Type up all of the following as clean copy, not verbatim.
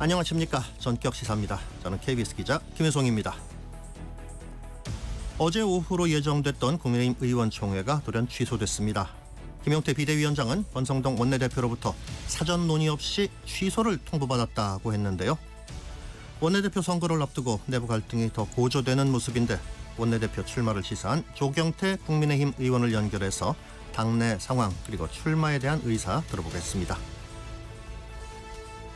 안녕하십니까. 전격 시사입니다. 저는 KBS 기자 김혜송입니다. 어제 오후로 예정됐던 국민의힘 의원총회가 돌연 취소됐습니다. 김용태 비대위원장은 권성동 원내대표로부터 사전 논의 없이 취소를 통보받았다고 했는데요. 원내대표 선거를 앞두고 내부 갈등이 더 고조되는 모습인데 원내대표 출마를 시사한 조경태 국민의힘 의원을 연결해서 당내 상황 그리고 출마에 대한 의사 들어보겠습니다.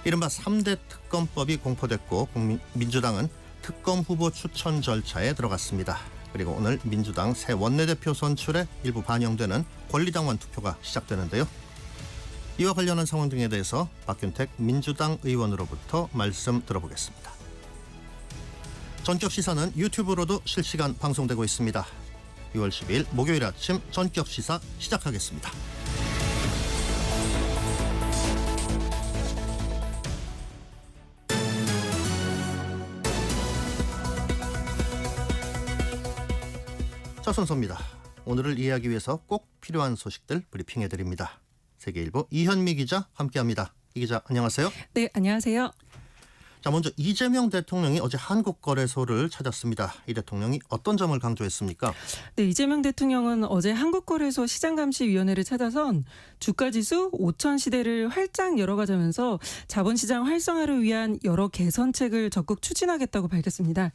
이른바 3대 특검법이 공포됐고 민주당은 특검 후보 추천 절차에 들어갔습니다. 그리고 오늘 민주당 새 원내대표 선출에 일부 반영되는 권리당원 투표가 시작되는데요. 이와 관련한 상황 등에 대해서 박균택 민주당 의원으로부터 말씀 들어보겠습니다. 전격 시사는 유튜브로도 실시간 방송되고 있습니다. 6월 10일 목요일 아침 전격 시사 시작하겠습니다. 첫 순서입니다. 오늘을 이해하기 위해서 꼭 필요한 소식들 브리핑해드립니다. 세계일보 이현미 기자 함께합니다. 이 기자 안녕하세요. 네, 안녕하세요. 자, 먼저 이재명 대통령이 어제 한국거래소를 찾았습니다. 이 대통령이 어떤 점을 강조했습니까? 네, 이재명 대통령은 어제 한국거래소 시장감시위원회를 찾아선 주가지수 5천 시대를 활짝 열어가자면서 자본시장 활성화를 위한 여러 개선책을 적극 추진하겠다고 밝혔습니다.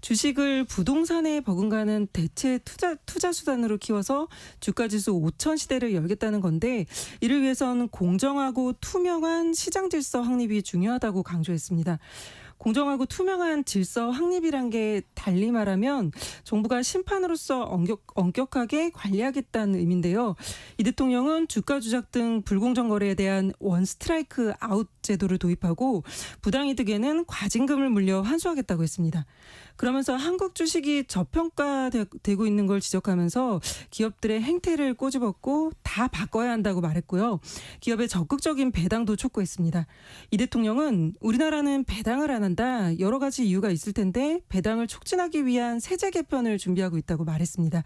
주식을 부동산에 버금가는 대체 투자 수단으로 키워서 주가지수 5천 시대를 열겠다는 건데 이를 위해선 공정하고 투명한 시장 질서 확립이 중요하다고 강조했습니다. 공정하고 투명한 질서 확립이란 게 달리 말하면 정부가 심판으로서 엄격하게 관리하겠다는 의미인데요. 이 대통령은 주가 조작 등 불공정 거래에 대한 원 스트라이크 아웃 제도를 도입하고 부당이득에는 과징금을 물려 환수하겠다고 했습니다. 그러면서 한국 주식이 저평가되고 있는 걸 지적하면서 기업들의 행태를 꼬집었고 다 바꿔야 한다고 말했고요. 기업의 적극적인 배당도 촉구했습니다. 이 대통령은 우리나라는 배당을 안 한다. 여러 가지 이유가 있을 텐데 배당을 촉진하기 위한 세제 개편을 준비하고 있다고 말했습니다.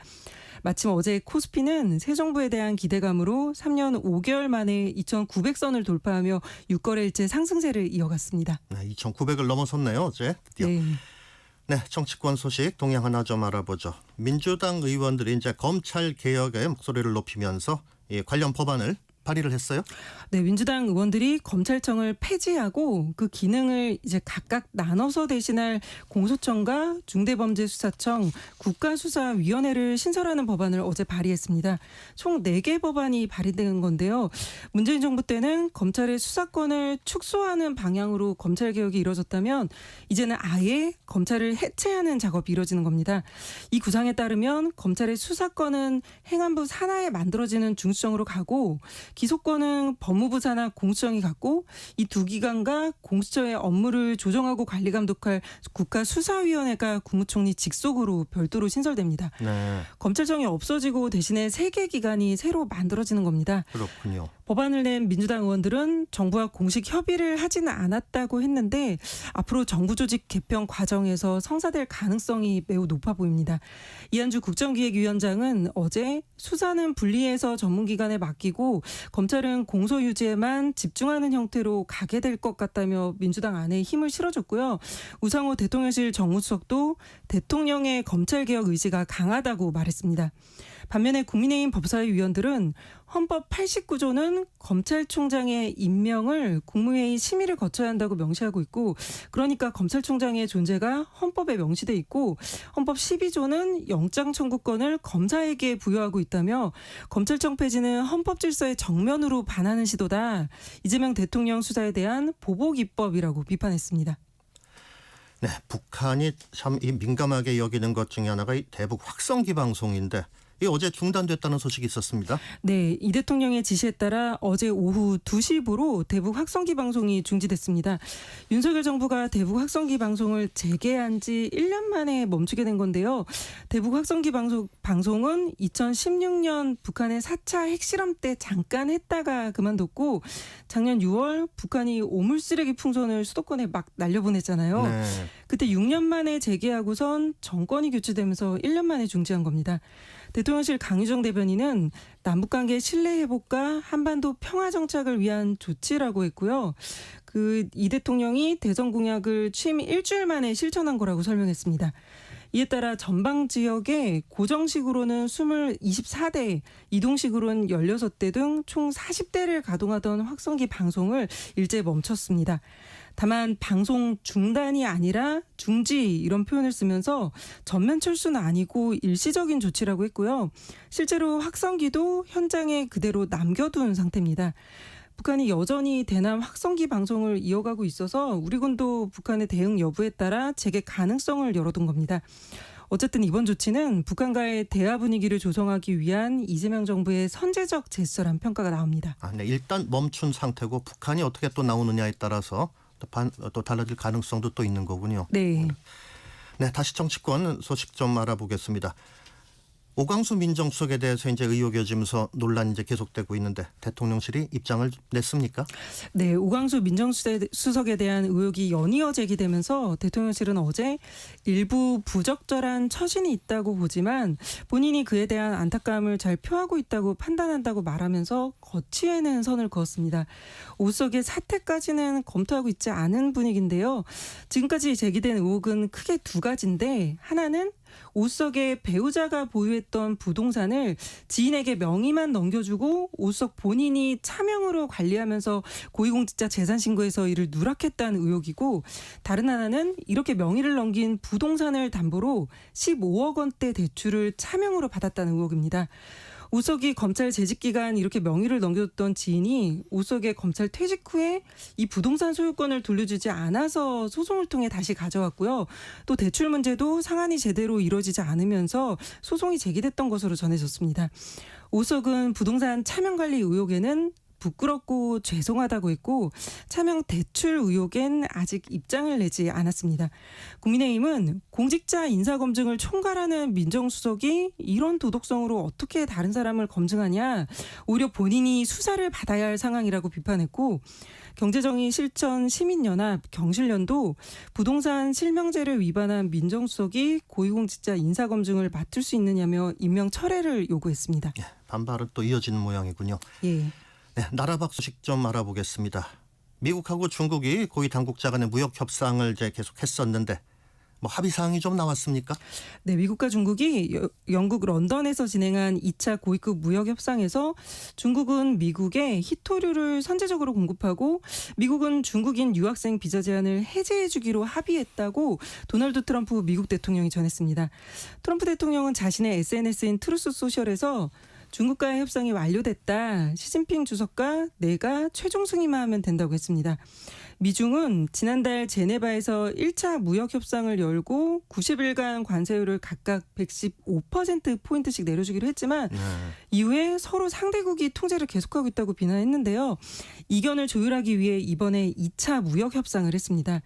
마침 어제 코스피는 새 정부에 대한 기대감으로 3년 5개월 만에 2,900선을 돌파하며 6거래일째 상승세를 이어갔습니다. 네, 2,900을 넘어섰네요. 어제 드디어. 네, 정치권 소식 동향 하나 좀 알아보죠. 민주당 의원들이 이제 검찰 개혁에 목소리를 높이면서 이 관련 법안을 발의를 했어요? 네, 민주당 의원들이 검찰청을 폐지하고 그 기능을 이제 각각 나눠서 대신할 공소청과 중대범죄수사청, 국가수사위원회를 신설하는 법안을 어제 발의했습니다. 총 4개 법안이 발의된 건데요. 문재인 정부 때는 검찰의 수사권을 축소하는 방향으로 검찰개혁이 이루어졌다면 이제는 아예 검찰을 해체하는 작업이 이루어지는 겁니다. 이 구상에 따르면 검찰의 수사권은 행안부 산하에 만들어지는 중수청으로 가고 기소권은 법무부 산하 공수처이 갖고 이 두 기관과 공수처의 업무를 조정하고 관리 감독할 국가수사위원회가 국무총리 직속으로 별도로 신설됩니다. 네. 검찰청이 없어지고 대신에 3개 기관이 새로 만들어지는 겁니다. 그렇군요. 법안을 낸 민주당 의원들은 정부와 공식 협의를 하지는 않았다고 했는데 앞으로 정부 조직 개편 과정에서 성사될 가능성이 매우 높아 보입니다. 이한주 국정기획위원장은 어제 수사는 분리해서 전문기관에 맡기고 검찰은 공소 유지에만 집중하는 형태로 가게 될 것 같다며 민주당 안에 힘을 실어줬고요. 우상호 대통령실 정무수석도 대통령의 검찰개혁 의지가 강하다고 말했습니다. 반면에 국민의힘 법사위 위원들은 헌법 89조는 검찰총장의 임명을 국무회의 심의를 거쳐야 한다고 명시하고 있고 그러니까 검찰총장의 존재가 헌법에 명시돼 있고 헌법 12조는 영장 청구권을 검사에게 부여하고 있다며 검찰청 폐지는 헌법 질서에 정면으로 반하는 시도다. 이재명 대통령 수사에 대한 보복 입법이라고 비판했습니다. 네, 북한이 참 민감하게 여기는 것 중에 하나가 이 대북 확성기 방송인데 이게 어제 중단됐다는 소식이 있었습니다. 네, 이 대통령의 지시에 따라 어제 오후 2시부로 대북 확성기 방송이 중지됐습니다. 윤석열 정부가 대북 확성기 방송을 재개한 지 1년 만에 멈추게 된 건데요. 대북 확성기 방송은 2016년 북한의 4차 핵실험 때 잠깐 했다가 그만뒀고 작년 6월 북한이 오물쓰레기 풍선을 수도권에 막 날려보냈잖아요. 네. 그때 6년 만에 재개하고선 정권이 교체되면서 1년 만에 중지한 겁니다. 대통령실 강유정 대변인은 남북관계 신뢰 회복과 한반도 평화 정착을 위한 조치라고 했고요. 이 대통령이 대선 공약을 취임 일주일 만에 실천한 거라고 설명했습니다. 이에 따라 전방 지역에 고정식으로는 24대, 이동식으로는 16대 등 총 40대를 가동하던 확성기 방송을 일제 멈췄습니다. 다만 방송 중단이 아니라 중지 이런 표현을 쓰면서 전면 철수는 아니고 일시적인 조치라고 했고요. 실제로 확성기도 현장에 그대로 남겨둔 상태입니다. 북한이 여전히 대남 확성기 방송을 이어가고 있어서 우리 군도 북한의 대응 여부에 따라 재개 가능성을 열어둔 겁니다. 어쨌든 이번 조치는 북한과의 대화 분위기를 조성하기 위한 이재명 정부의 선제적 제스처란 평가가 나옵니다. 네, 일단 멈춘 상태고 북한이 어떻게 또 나오느냐에 따라서 또 달라질 가능성도 또 있는 거군요. 네. 네, 다시 정치권 소식 좀 알아보겠습니다. 오광수 민정수석에 대해서 이제 의혹이 여지면서 논란이 이제 계속되고 있는데 대통령실이 입장을 냈습니까? 네, 오광수 민정수석에 대한 의혹이 연이어 제기되면서 대통령실은 어제 일부 부적절한 처신이 있다고 보지만 본인이 그에 대한 안타까움을 잘 표하고 있다고 판단한다고 말하면서 거취에는 선을 그었습니다. 오 수석의 사퇴까지는 검토하고 있지 않은 분위기인데요. 지금까지 제기된 의혹은 크게 두 가지인데 하나는 오 수석의 배우자가 보유했던 부동산을 지인에게 명의만 넘겨주고 오 수석 본인이 차명으로 관리하면서 고위공직자 재산신고에서 이를 누락했다는 의혹이고 다른 하나는 이렇게 명의를 넘긴 부동산을 담보로 15억 원대 대출을 차명으로 받았다는 의혹입니다. 오 수석이 검찰 재직 기간 이렇게 명의를 넘겨줬던 지인이 오 수석의 검찰 퇴직 후에 이 부동산 소유권을 돌려주지 않아서 소송을 통해 다시 가져왔고요. 또 대출 문제도 상환이 제대로 이루어지지 않으면서 소송이 제기됐던 것으로 전해졌습니다. 오 수석은 부동산 차명 관리 의혹에는 부끄럽고 죄송하다고 했고 차명 대출 의혹엔 아직 입장을 내지 않았습니다. 국민의힘은 공직자 인사검증을 총괄하는 민정수석이 이런 도덕성으로 어떻게 다른 사람을 검증하냐 오히려 본인이 수사를 받아야 할 상황이라고 비판했고 경제정의 실천 시민연합 경실련도 부동산 실명제를 위반한 민정수석이 고위공직자 인사검증을 맡을 수 있느냐며 임명 철회를 요구했습니다. 예, 반발은 또 이어지는 모양이군요. 예. 네, 나라 밖 소식 좀 알아보겠습니다. 미국하고 중국이 고위 당국자 간의 무역 협상을 이제 계속했었는데 합의 사항이 좀 나왔습니까? 네, 미국과 중국이 영국 런던에서 진행한 2차 고위급 무역 협상에서 중국은 미국에 히토류를 선제적으로 공급하고 미국은 중국인 유학생 비자 제한을 해제해 주기로 합의했다고 도널드 트럼프 미국 대통령이 전했습니다. 트럼프 대통령은 자신의 SNS인 트루스 소셜에서 중국과의 협상이 완료됐다. 시진핑 주석과 내가 최종 승인하면 된다고 했습니다. 미중은 지난달 제네바에서 1차 무역 협상을 열고 90일간 관세율을 각각 115%포인트씩 내려주기로 했지만 이후에 서로 상대국이 통제를 계속하고 있다고 비난했는데요. 이견을 조율하기 위해 이번에 2차 무역 협상을 했습니다.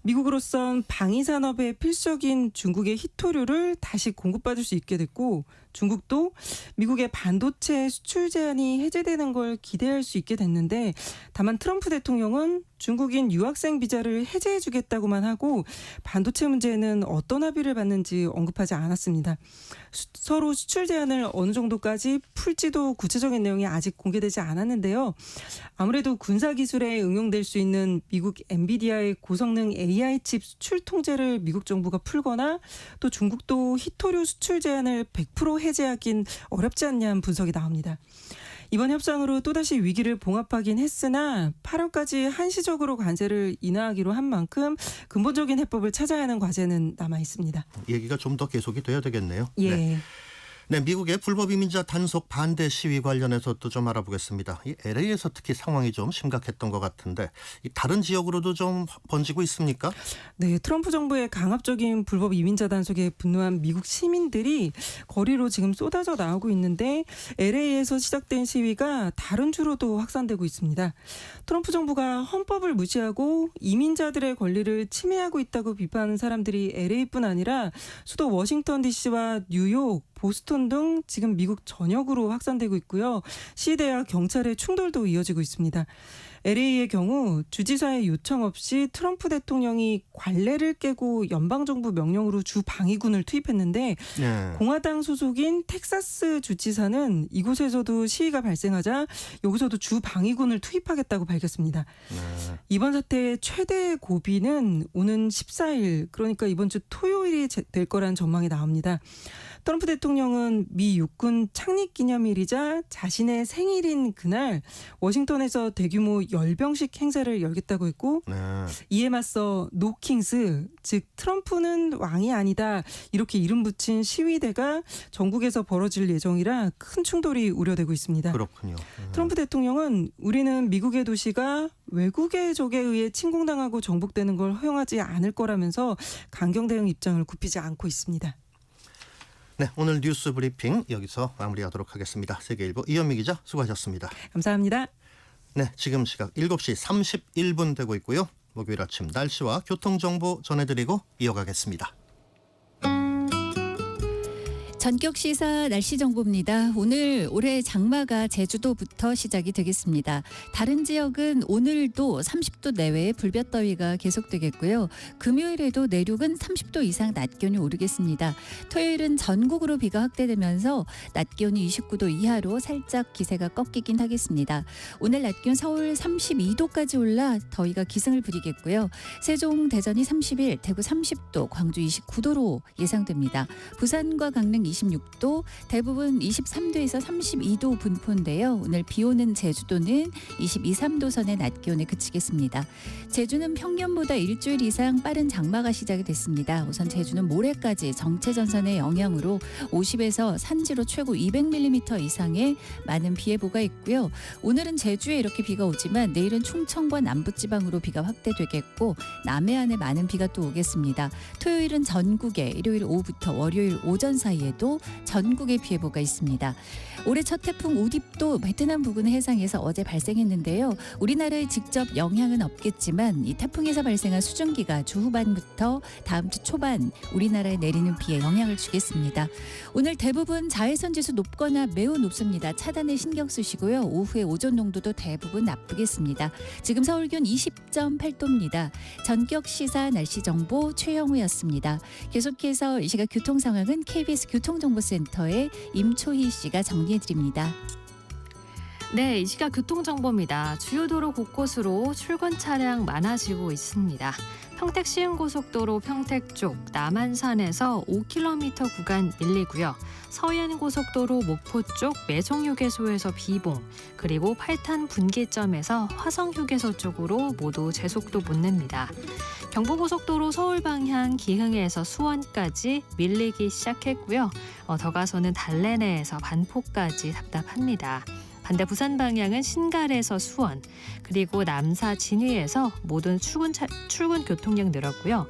미국으로선 방위산업에 필수적인 중국의 히토류를 다시 공급받을 수 있게 됐고 중국도 미국의 반도체 수출 제한이 해제되는 걸 기대할 수 있게 됐는데 다만 트럼프 대통령은 중국인 유학생 비자를 해제해 주겠다고만 하고 반도체 문제에는 어떤 합의를 받는지 언급하지 않았습니다. 서로 수출 제한을 어느 정도까지 풀지도 구체적인 내용이 아직 공개되지 않았는데요. 아무래도 군사기술에 응용될 수 있는 미국 엔비디아의 고성능 AI 칩 수출 통제를 미국 정부가 풀거나 또 중국도 히토류 수출 제한을 100% 해제하긴 어렵지 않냐는 분석이 나옵니다. 이번 협상으로 또다시 위기를 봉합하긴 했으나 8월까지 한시적으로 관세를 인하하기로 한 만큼 근본적인 해법을 찾아야 하는 과제는 남아 있습니다. 얘기가 좀 더 계속이 돼야 되겠네요. 예. 네, 미국의 불법 이민자 단속 반대 시위 관련해서도 좀 알아보겠습니다. 이 LA에서 특히 상황이 좀 심각했던 것 같은데 다른 지역으로도 좀 번지고 있습니까? 네, 트럼프 정부의 강압적인 불법 이민자 단속에 분노한 미국 시민들이 거리로 지금 쏟아져 나오고 있는데 LA에서 시작된 시위가 다른 주로도 확산되고 있습니다. 트럼프 정부가 헌법을 무시하고 이민자들의 권리를 침해하고 있다고 비판하는 사람들이 LA뿐 아니라 수도 워싱턴 DC와 뉴욕, 보스턴 등 지금 미국 전역으로 확산되고 있고요. 시위대와 경찰의 충돌도 이어지고 있습니다. LA의 경우 주지사의 요청 없이 트럼프 대통령이 관례를 깨고 연방정부 명령으로 주 방위군을 투입했는데 네. 공화당 소속인 텍사스 주지사는 이곳에서도 시위가 발생하자 여기서도 주 방위군을 투입하겠다고 밝혔습니다. 네. 이번 사태의 최대 고비는 오는 14일 그러니까 이번 주 토요일이 될 거란 전망이 나옵니다. 트럼프 대통령은 미 육군 창립 기념일이자 자신의 생일인 그날 워싱턴에서 대규모 열병식 행사를 열겠다고 했고 네. 이에 맞서 노킹스 즉 트럼프는 왕이 아니다 이렇게 이름 붙인 시위대가 전국에서 벌어질 예정이라 큰 충돌이 우려되고 있습니다. 그렇군요. 트럼프 대통령은 우리는 미국의 도시가 외국의 적에 의해 침공당하고 정복되는 걸 허용하지 않을 거라면서 강경 대응 입장을 굽히지 않고 있습니다. 네, 오늘 뉴스 브리핑 여기서 마무리하도록 하겠습니다. 세계일보 이현미 기자 수고하셨습니다. 감사합니다. 네, 지금 시각 7시 31분 되고 있고요. 목요일 아침 날씨와 교통정보 전해드리고 이어가겠습니다. 전격 시사 날씨 정보입니다. 오늘 올해 장마가 제주도부터 시작이 되겠습니다. 다른 지역은 오늘도 30도 내외의 불볕더위가 계속되겠고요. 금요일에도 내륙은 30도 이상 낮 기온이 오르겠습니다. 토요일은 전국으로 비가 확대되면서 낮 기온이 29도 이하로 살짝 기세가 꺾이긴 하겠습니다. 오늘 낮 기온 서울 32도까지 올라 더위가 기승을 부리겠고요. 세종, 대전이 31, 대구 30도, 광주 29도로 예상됩니다. 부산과 강릉 26도, 대부분 23도에서 32도 분포인데요. 오늘 비 오는 제주도는 22, 3도 선의 낮 기온에 그치겠습니다. 제주는 평년보다 일주일 이상 빠른 장마가 시작이 됐습니다. 우선 제주는 모레까지 정체전선의 영향으로 50에서 산지로 최고 200mm 이상의 많은 비 예보가 있고요. 오늘은 제주에 이렇게 비가 오지만 내일은 충청과 남부지방으로 비가 확대되겠고 남해안에 많은 비가 또 오겠습니다. 토요일은 전국에 일요일 오후부터 월요일 오전 사이에도 전국에 비 예보가 있습니다. 올해 첫 태풍 우딥도 베트남 부근 해상에서 어제 발생했는데요. 우리나라에 직접 영향은 없겠지만 이 태풍에서 발생한 수증기가 주 후반부터 다음 주 초반 우리나라에 내리는 비에 영향을 주겠습니다. 오늘 대부분 자외선 지수 높거나 매우 높습니다. 차단에 신경 쓰시고요. 오후에 오존 농도도 대부분 나쁘겠습니다. 지금 서울 기온 20.8도입니다. 전격 시사 날씨 정보 최영우였습니다. 계속해서 이 시각 교통 상황은 KBS 교통정보센터의 임초희 씨가 정리해드립니다. 네, 이 시각 교통정보입니다. 주요 도로 곳곳으로 출근 차량 많아지고 있습니다. 평택 시흥고속도로 평택 쪽 남한산에서 5km 구간 밀리고요. 서해안고속도로 목포 쪽 매송휴게소에서 비봉, 그리고 8탄 분기점에서 화성휴게소 쪽으로 모두 제속도 못 냅니다. 경부고속도로 서울 방향 기흥에서 수원까지 밀리기 시작했고요. 더 가서는 달래내에서 반포까지 답답합니다. 반대 부산 방향은 신갈에서 수원, 그리고 남사 진위에서 모든 출근 교통량 늘었고요.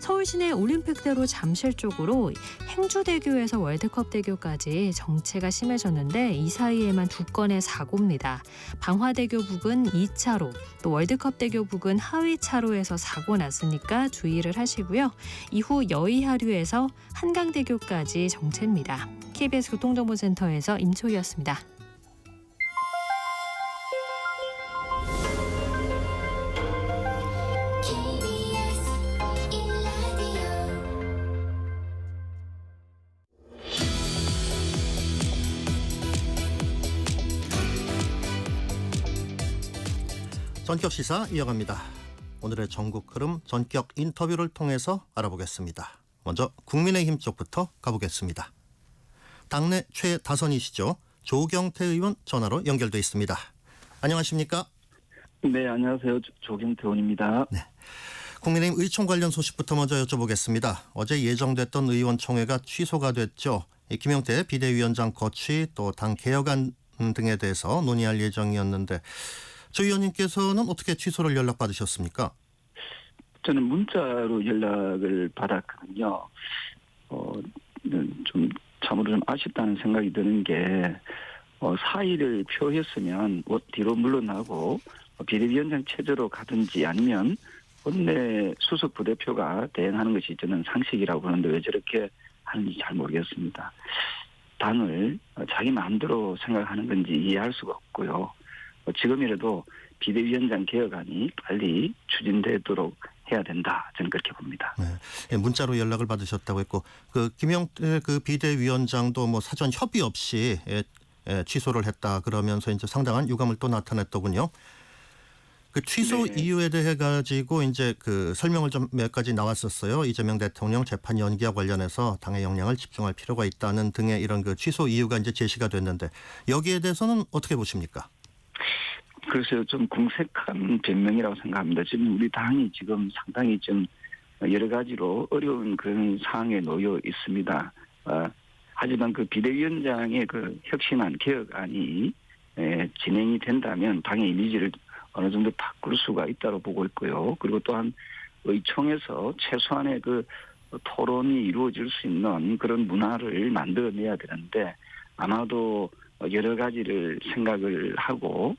서울 시내 올림픽대로 잠실 쪽으로 행주대교에서 월드컵대교까지 정체가 심해졌는데 이 사이에만 2건의 사고입니다. 방화대교 부근 2차로, 또 월드컵대교 부근 하위차로에서 사고 났으니까 주의를 하시고요. 이후 여의하류에서 한강대교까지 정체입니다. KBS 교통정보센터에서 임초희였습니다. 전격 시사 이어갑니다. 오늘의 전국 흐름 전격 인터뷰를 통해서 알아보겠습니다. 먼저 국민의힘 쪽부터 가보겠습니다. 당내 최다선이시죠. 조경태 의원 전화로 연결돼 있습니다. 안녕하십니까? 네, 안녕하세요. 조경태 의원입니다. 네. 국민의힘 의총 관련 소식부터 먼저 여쭤보겠습니다. 어제 예정됐던 의원총회가 취소가 됐죠. 김영태 비대위원장 거취 또 당 개혁안 등에 대해서 논의할 예정이었는데 조 의원님께서는 어떻게 취소를 연락받으셨습니까? 저는 문자로 연락을 받았거든요. 좀 참으로 좀 아쉽다는 생각이 드는 게 사의를 표했으면 뒤로 물러나고 비대위원장 체제로 가든지 아니면 원내 수석 부대표가 대행하는 것이 저는 상식이라고 보는데 왜 저렇게 하는지 잘 모르겠습니다. 당을 자기 마음대로 생각하는 건지 이해할 수가 없고요. 지금이라도 비대위원장 개혁안이 빨리 추진되도록 해야 된다. 저는 그렇게 봅니다. 네. 문자로 연락을 받으셨다고 했고 그 김영태 그 비대위원장도 뭐 사전 협의 없이 취소를 했다 그러면서 이제 상당한 유감을 또 나타냈더군요. 그 취소 네. 이유에 대해 가지고 이제 그 설명을 좀 몇 가지 나왔었어요. 이재명 대통령 재판 연기와 관련해서 당의 역량을 집중할 필요가 있다는 등의 이런 그 취소 이유가 이제 제시가 됐는데 여기에 대해서는 어떻게 보십니까? 그래서 좀 궁색한 변명이라고 생각합니다. 지금 우리 당이 지금 상당히 좀 여러 가지로 어려운 그런 상황에 놓여 있습니다. 하지만 그 비대위원장의 그 혁신안 개혁안이 진행이 된다면 당의 이미지를 어느 정도 바꿀 수가 있다고 보고 있고요. 그리고 또한 의총에서 최소한의 그 토론이 이루어질 수 있는 그런 문화를 만들어내야 되는데 아마도 여러 가지를 생각을 하고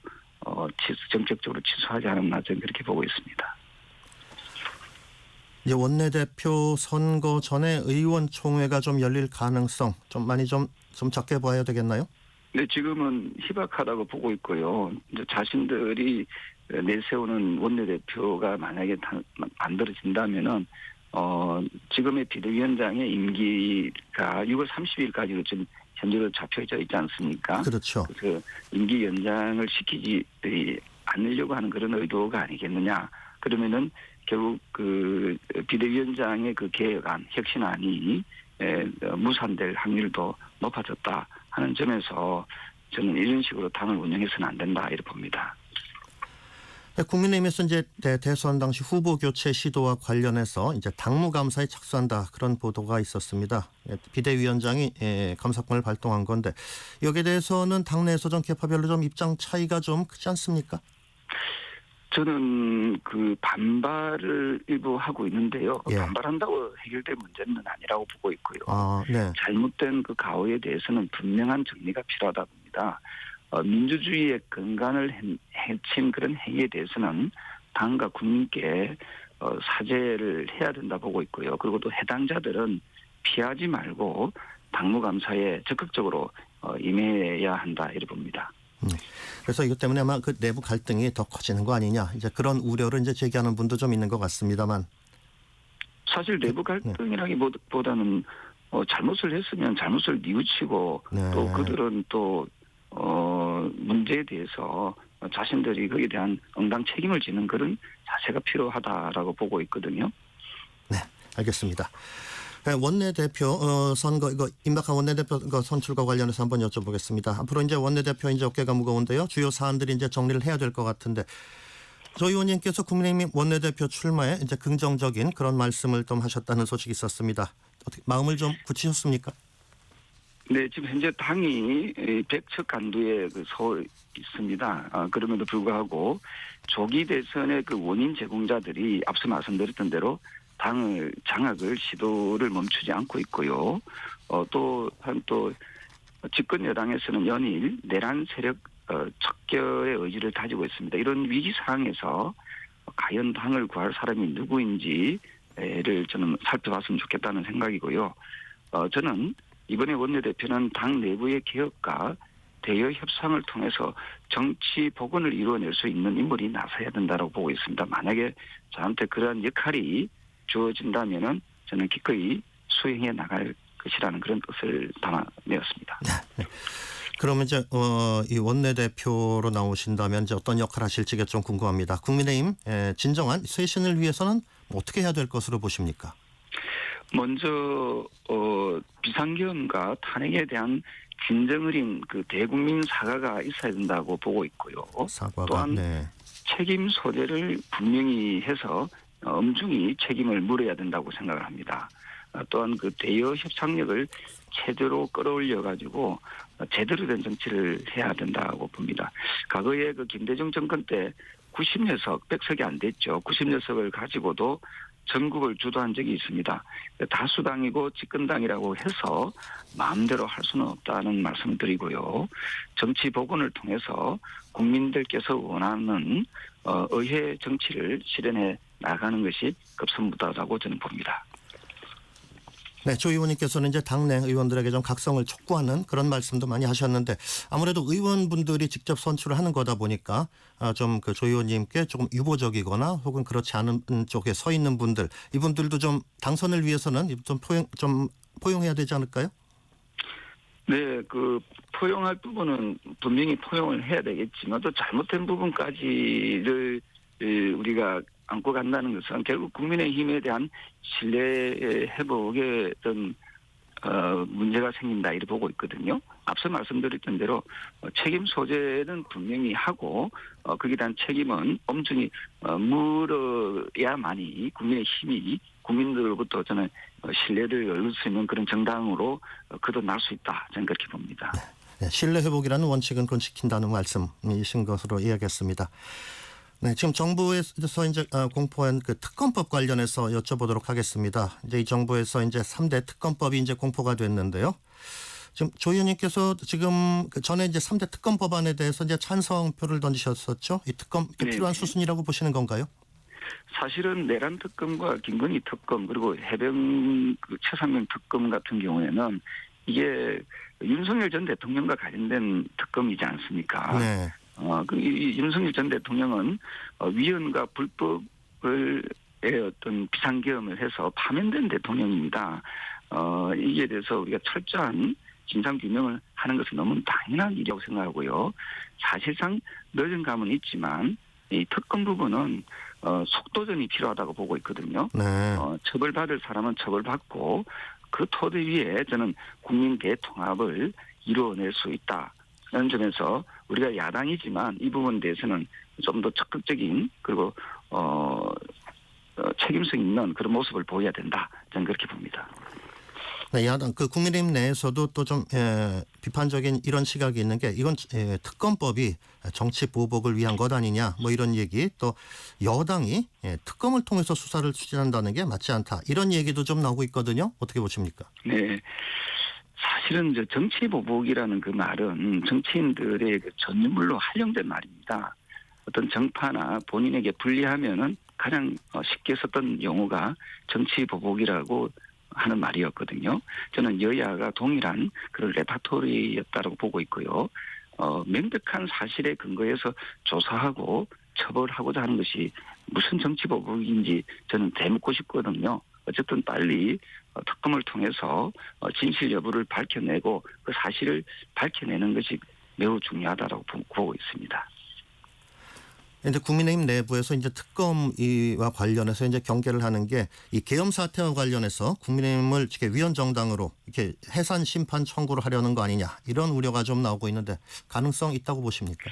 정책적으로 취소하지 않았나 저는 그렇게 보고 있습니다. 이제 원내대표 선거 전에 의원총회가 좀 열릴 가능성 좀 많이 좀 적게 봐야 되겠나요? 네, 지금은 희박하다고 보고 있고요. 이제 자신들이 내세우는 원내대표가 만약에 만들어진다면은 지금의 비대위원장의 임기가 6월 30일까지로 지금 현재로 잡혀져 있지 않습니까? 그렇죠. 그 임기 연장을 시키지 않으려고 하는 그런 의도가 아니겠느냐. 그러면은 결국 그 비대위원장의 그 개혁안, 혁신안이 무산될 확률도 높아졌다 하는 점에서 저는 이런 식으로 당을 운영해서는 안 된다 이렇게 봅니다. 국민의힘에서 이제 대선 당시 후보 교체 시도와 관련해서 이제 당무감사에 착수한다 그런 보도가 있었습니다. 비대위원장이 감사권을 발동한 건데 여기에 대해서는 당내에서 좀 계파별로 좀 입장 차이가 좀 크지 않습니까? 저는 그 반발을 일부 하고 있는데요. 예. 반발한다고 해결될 문제는 아니라고 보고 있고요. 네. 잘못된 그 가오에 대해서는 분명한 정리가 필요하다 봅니다. 민주주의의 근간을 해친 그런 행위에 대해서는 당과 국민께 사죄를 해야 된다 보고 있고요. 그리고 또 해당자들은 피하지 말고 당무감사에 적극적으로 임해야 한다 이렇게 봅니다. 그래서 이것 때문에 아마 그 내부 갈등이 더 커지는 거 아니냐 이제 그런 우려를 이제 제기하는 분도 좀 있는 것 같습니다만. 사실 내부 갈등이라기보다는 잘못을 했으면 잘못을 뉘우치고 네. 또 그들은 또 문제에 대해서 자신들이 거기에 대한 응당 책임을 지는 그런 자세가 필요하다라고 보고 있거든요. 네, 알겠습니다. 원내대표 선거 이거 임박한 원내대표 선출과 관련해서 한번 여쭤보겠습니다. 앞으로 이제 원내대표 이제 어깨가 무거운데요. 주요 사안들이 이제 정리를 해야 될 것 같은데 조 의원님께서 국민의힘 원내대표 출마에 이제 긍정적인 그런 말씀을 좀 하셨다는 소식이 있었습니다. 어떻게 마음을 좀 굳히셨습니까? 네, 지금 현재 당이 백척 간두에 서 있습니다. 그럼에도 불구하고 조기 대선의 그 원인 제공자들이 앞서 말씀드렸던 대로 당을 장악을 시도를 멈추지 않고 있고요. 또 집권 여당에서는 연일 내란 세력 척결의 의지를 가지고 있습니다. 이런 위기 상황에서 과연 당을 구할 사람이 누구인지를 저는 살펴봤으면 좋겠다는 생각이고요. 저는 이번에 원내대표는 당 내부의 개혁과 대여 협상을 통해서 정치 복원을 이루어낼 수 있는 인물이 나서야 된다고 보고 있습니다. 만약에 저한테 그러한 역할이 주어진다면은 저는 기꺼이 수행해 나갈 것이라는 그런 뜻을 담아내었습니다. 네. 그러면 이제 이 원내대표로 나오신다면 이제 어떤 역할 하실지가 좀 궁금합니다. 국민의힘 진정한 쇄신을 위해서는 어떻게 해야 될 것으로 보십니까? 먼저 비상계엄과 탄핵에 대한 진정 어린 그 대국민 사과가 있어야 된다고 보고 있고요. 사과가 또한 네. 책임 소재를 분명히 해서 엄중히 책임을 물어야 된다고 생각을 합니다. 또한 그 대여 협상력을 제대로 끌어올려 가지고 제대로 된 정치를 해야 된다고 봅니다. 과거에 그 김대중 정권 때 90녀석, 100석이 안 됐죠. 90녀석을 가지고도 전국을 주도한 적이 있습니다. 다수당이고 집권당이라고 해서 마음대로 할 수는 없다는 말씀을 드리고요. 정치 복원을 통해서 국민들께서 원하는 의회 정치를 실현해 나가는 것이 급선무다라고 저는 봅니다. 네, 조 의원님께서는 이제 당내 의원들에게 좀 각성을 촉구하는 그런 말씀도 많이 하셨는데 아무래도 의원분들이 직접 선출을 하는 거다 보니까 좀 그 조 의원님께 조금 유보적이거나 혹은 그렇지 않은 쪽에 서 있는 분들 이분들도 좀 당선을 위해서는 좀 포용해야 되지 않을까요? 네, 그 포용할 부분은 분명히 포용을 해야 되겠지만 또 잘못된 부분까지를 우리가 안고 간다는 것은 결국 국민의힘에 대한 신뢰 회복에 어떤 문제가 생긴다 이렇게 보고 있거든요. 앞서 말씀드렸던 대로 책임 소재는 분명히 하고 거기에 대한 책임은 엄중히 물어야만이 국민의힘이 국민들로부터 저는 신뢰를 얻을 수 있는 그런 정당으로 거듭날 수 있다. 저는 그렇게 봅니다. 네, 신뢰 회복이라는 원칙은 그건 지킨다는 말씀이신 것으로 이해하겠습니다. 네, 지금 정부에서 이제 공포한 그 특검법 관련해서 여쭤보도록 하겠습니다. 이제 이 정부에서 이제 3대 특검법이 이제 공포가 됐는데요. 지금 조 의원님께서 지금 그 전에 이제 3대 특검 법안에 대해서 이제 찬성표를 던지셨었죠. 이 특검 필요한 수순이라고 보시는 건가요? 사실은 내란 특검과 김건희 특검 그리고 해병 그 최상병 특검 같은 경우에는 이게 윤석열 전 대통령과 관련된 특검이지 않습니까? 네. 이 윤석열 전 대통령은 위헌과 불법을 어떤 비상계엄을 해서 파면된 대통령입니다. 이에 대해서 우리가 철저한 진상 규명을 하는 것은 너무 당연한 일이라고 생각하고요. 사실상 늦은 감은 있지만 이 특검 부분은 속도전이 필요하다고 보고 있거든요. 네. 처벌받을 사람은 처벌받고 그 토대 위에 저는 국민 대통합을 이루어낼 수 있다. 라는 점에서 우리가 야당이지만 이 부분에 대해서는 좀 더 적극적인 그리고 책임성 있는 그런 모습을 보여야 된다. 저는 그렇게 봅니다. 네, 야당 그 국민의힘 내에서도 또 좀 비판적인 이런 시각이 있는 게 이건 특검법이 정치 보복을 위한 것 아니냐 뭐 이런 얘기 또 여당이 특검을 통해서 수사를 추진한다는 게 맞지 않다 이런 얘기도 좀 나오고 있거든요. 어떻게 보십니까? 네. 사실은 이제 정치 보복이라는 그 말은 정치인들의 그 전유물로 활용된 말입니다. 어떤 정파나 본인에게 불리하면은 가장 쉽게 썼던 용어가 정치 보복이라고 하는 말이었거든요. 저는 여야가 동일한 그런 레파토리였다고 보고 있고요. 명백한 사실에 근거해서 조사하고 처벌하고자 하는 것이 무슨 정치 보복인지 저는 되묻고 싶거든요. 어쨌든 빨리 특검을 통해서 진실 여부를 밝혀내고 그 사실을 밝혀내는 것이 매우 중요하다고 보고 있습니다. 이제 국민의힘 내부에서 이제 특검과 관련해서 이제 경계를 하는 게 이 계엄 사태와 관련해서 국민의힘을 이렇게 위헌 정당으로 이렇게 해산 심판 청구를 하려는 거 아니냐 이런 우려가 좀 나오고 있는데 가능성 있다고 보십니까?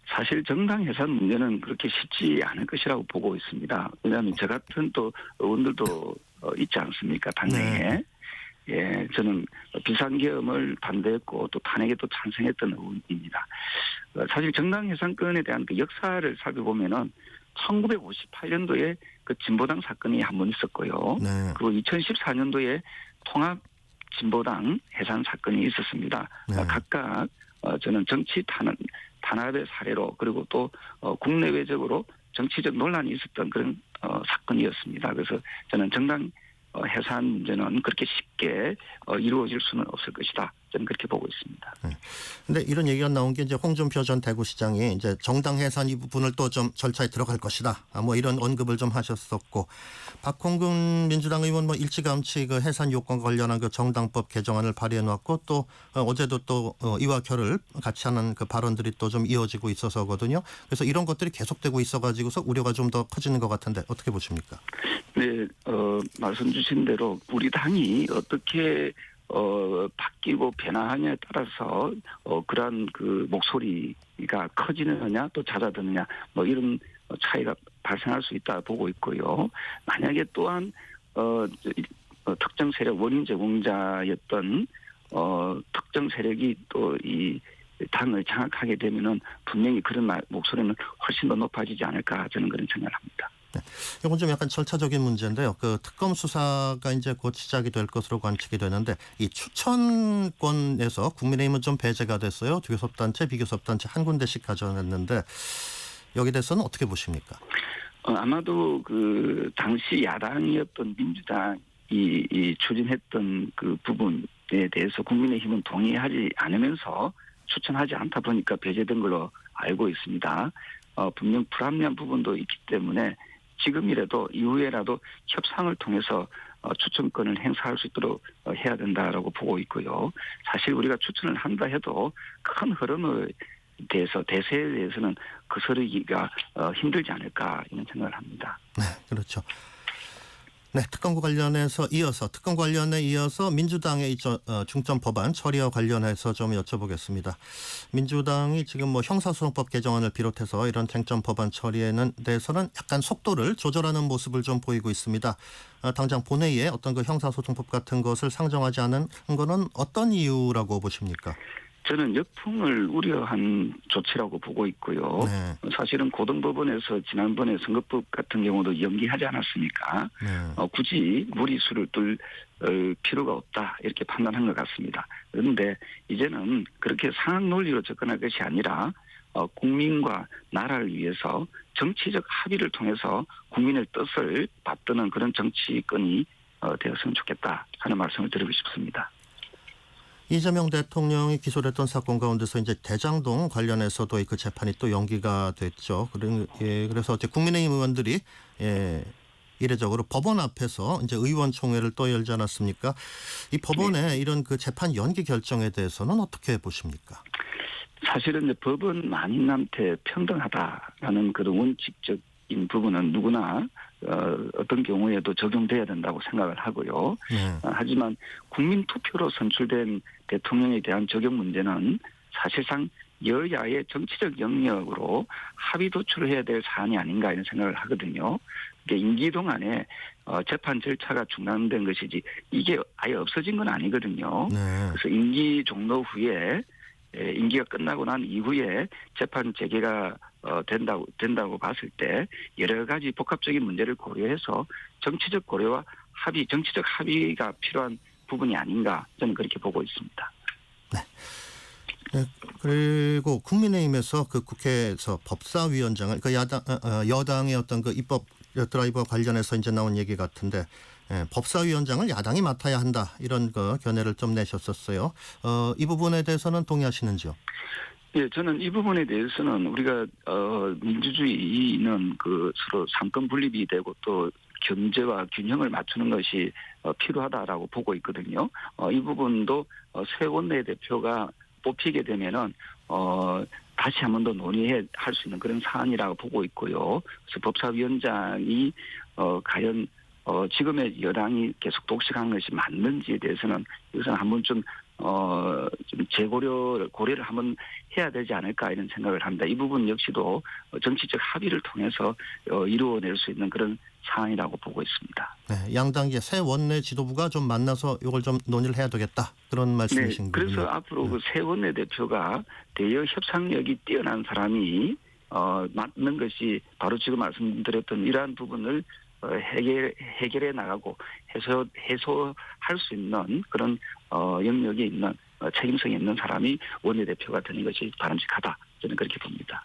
사실 정당 해산 문제는 그렇게 쉽지 않을 것이라고 보고 있습니다. 왜냐하면 저 같은 또 의원들도 있지 않습니까? 당내에. 네. 예, 저는 비상계엄을 반대했고 또 탄핵에도 찬성했던 의원입니다. 사실 정당 해산권에 대한 그 역사를 살펴보면은 1958년도에 그 진보당 사건이 한 번 있었고요. 네. 그리고 2014년도에 통합 진보당 해산 사건이 있었습니다. 네. 각각 저는 정치 탄압의 사례로 그리고 또 국내외적으로 정치적 논란이 있었던 그런 사건이었습니다. 그래서 저는 정당 해산 문제는 그렇게 쉽게 이루어질 수는 없을 것이다. 저는 그렇게 보고 있습니다. 근데 이런 얘기가 나온 게 이제 홍준표 전 대구시장이 이제 정당 해산 이 부분을 또 좀 절차에 들어갈 것이다. 뭐 이런 언급을 좀 하셨었고 박홍근 민주당 의원 뭐 일찌감치 그 해산 요건 관련한 그 정당법 개정안을 발의해 놓았고 또 어제도 또 이와 결을 같이 하는 그 발언들이 또 좀 이어지고 있어서거든요. 그래서 이런 것들이 계속되고 있어가지고서 우려가 좀 더 커지는 것 같은데 어떻게 보십니까? 네, 말씀 주신 대로 우리 당이 어떻게 바뀌고 변화하냐에 따라서 그러한 그 목소리가 커지느냐 또 잦아드느냐 뭐 이런 차이가 발생할 수 있다 보고 있고요. 만약에 또한 특정 세력 원인 제공자였던 특정 세력이 또 이 당을 장악하게 되면은 분명히 그런 목소리는 훨씬 더 높아지지 않을까 저는 그런 생각을 합니다. 네. 이건 좀 약간 절차적인 문제인데요. 그 특검 수사가 이제 곧 시작이 될 것으로 관측이 되는데 이 추천권에서 국민의힘은 좀 배제가 됐어요. 교섭단체, 비교섭단체 한 군데씩 가져냈는데 여기에 대해서는 어떻게 보십니까? 아마도 그 당시 야당이었던 민주당이 이 추진했던 그 부분에 대해서 국민의힘은 동의하지 않으면서 추천하지 않다 보니까 배제된 걸로 알고 있습니다. 분명 불합리한 부분도 있기 때문에 지금이라도 이후에라도 협상을 통해서 추천권을 행사할 수 있도록 해야 된다라고 보고 있고요. 사실 우리가 추천을 한다 해도 큰 흐름에 대해서 대세에 대해서는 거스르기가 힘들지 않을까 이런 생각을 합니다. 네, 그렇죠. 네, 특검과 관련해 이어서 민주당의 중점 법안 처리와 관련해서 좀 여쭤보겠습니다. 민주당이 지금 뭐 형사소송법 개정안을 비롯해서 이런 쟁점 법안 처리에는 대해서는 약간 속도를 조절하는 모습을 좀 보이고 있습니다. 당장 본회의에 어떤 그 형사소송법 같은 것을 상정하지 않은 거는 어떤 이유라고 보십니까? 저는 역풍을 우려한 조치라고 보고 있고요. 네. 사실은 고등법원에서 지난번에 선거법 같은 경우도 연기하지 않았습니까? 네. 굳이 무리수를 뚫 필요가 없다 이렇게 판단한 것 같습니다. 그런데 이제는 그렇게 상황 논리로 접근할 것이 아니라 국민과 나라를 위해서 정치적 합의를 통해서 국민의 뜻을 받드는 그런 정치권이 되었으면 좋겠다 하는 말씀을 드리고 싶습니다. 이재명 대통령이 기소를 했던 사건 가운데서 이제 대장동 관련해서도 그 재판이 또 연기가 됐죠. 그래서 어제 국민의힘 의원들이 이례적으로 법원 앞에서 이제 의원총회를 또 열지 않았습니까? 이 법원의 이런 그 재판 연기 결정에 대해서는 어떻게 보십니까? 사실은 이제 법은 만인한테 평등하다라는 그런 원칙적인 부분은 누구나 어떤 경우에도 적용돼야 된다고 생각을 하고요. 네. 하지만 국민 투표로 선출된 대통령에 대한 적용 문제는 사실상 여야의 정치적 영역으로 합의 도출을 해야 될 사안이 아닌가 이런 생각을 하거든요. 임기 동안에 재판 절차가 중단된 것이지 이게 아예 없어진 건 아니거든요. 네. 그래서 임기 종료 후에 임기가 끝나고 난 이후에 재판 재개가 된다고 봤을 때 여러 가지 복합적인 문제를 고려해서 정치적 고려와 정치적 합의가 필요한 부분이 아닌가 저는 그렇게 보고 있습니다. 네, 그리고 국민의힘에서 그 국회에서 법사위원장을 그 여당의 어떤 그 입법 드라이브와 관련해서 이제 나온 얘기 같은데 법사위원장을 야당이 맡아야 한다 이런 그 견해를 좀 내셨었어요. 이 부분에 대해서는 동의하시는지요? 예, 저는 이 부분에 대해서는 우리가 민주주의는 그 서로 상권 분립이 되고 또 견제와 균형을 맞추는 것이 필요하다라고 보고 있거든요. 이 부분도 새 원내대표가 뽑히게 되면은 다시 한 번 더 논의할 수 있는 그런 사안이라고 보고 있고요. 그래서 법사위원장이 과연 지금의 여당이 계속 독식한 것이 맞는지에 대해서는 이것은 한번 좀 고려를 한번 해야 되지 않을까 이런 생각을 합니다. 이 부분 역시도 정치적 합의를 통해서 이루어낼 수 있는 그런 사안이라고 보고 있습니다. 네, 양당의 새 원내 지도부가 좀 만나서 이걸 좀 논의를 해야 되겠다 그런 말씀이신 거군요. 그래서 앞으로 그 새 원내 대표가 대여 협상력이 뛰어난 사람이 맡는 것이 바로 지금 말씀드렸던 이러한 부분을 해결해 나가고 해소할 수 있는 그런 영역에 있는 책임성이 있는 사람이 원내대표가 되는 것이 바람직하다. 저는 그렇게 봅니다.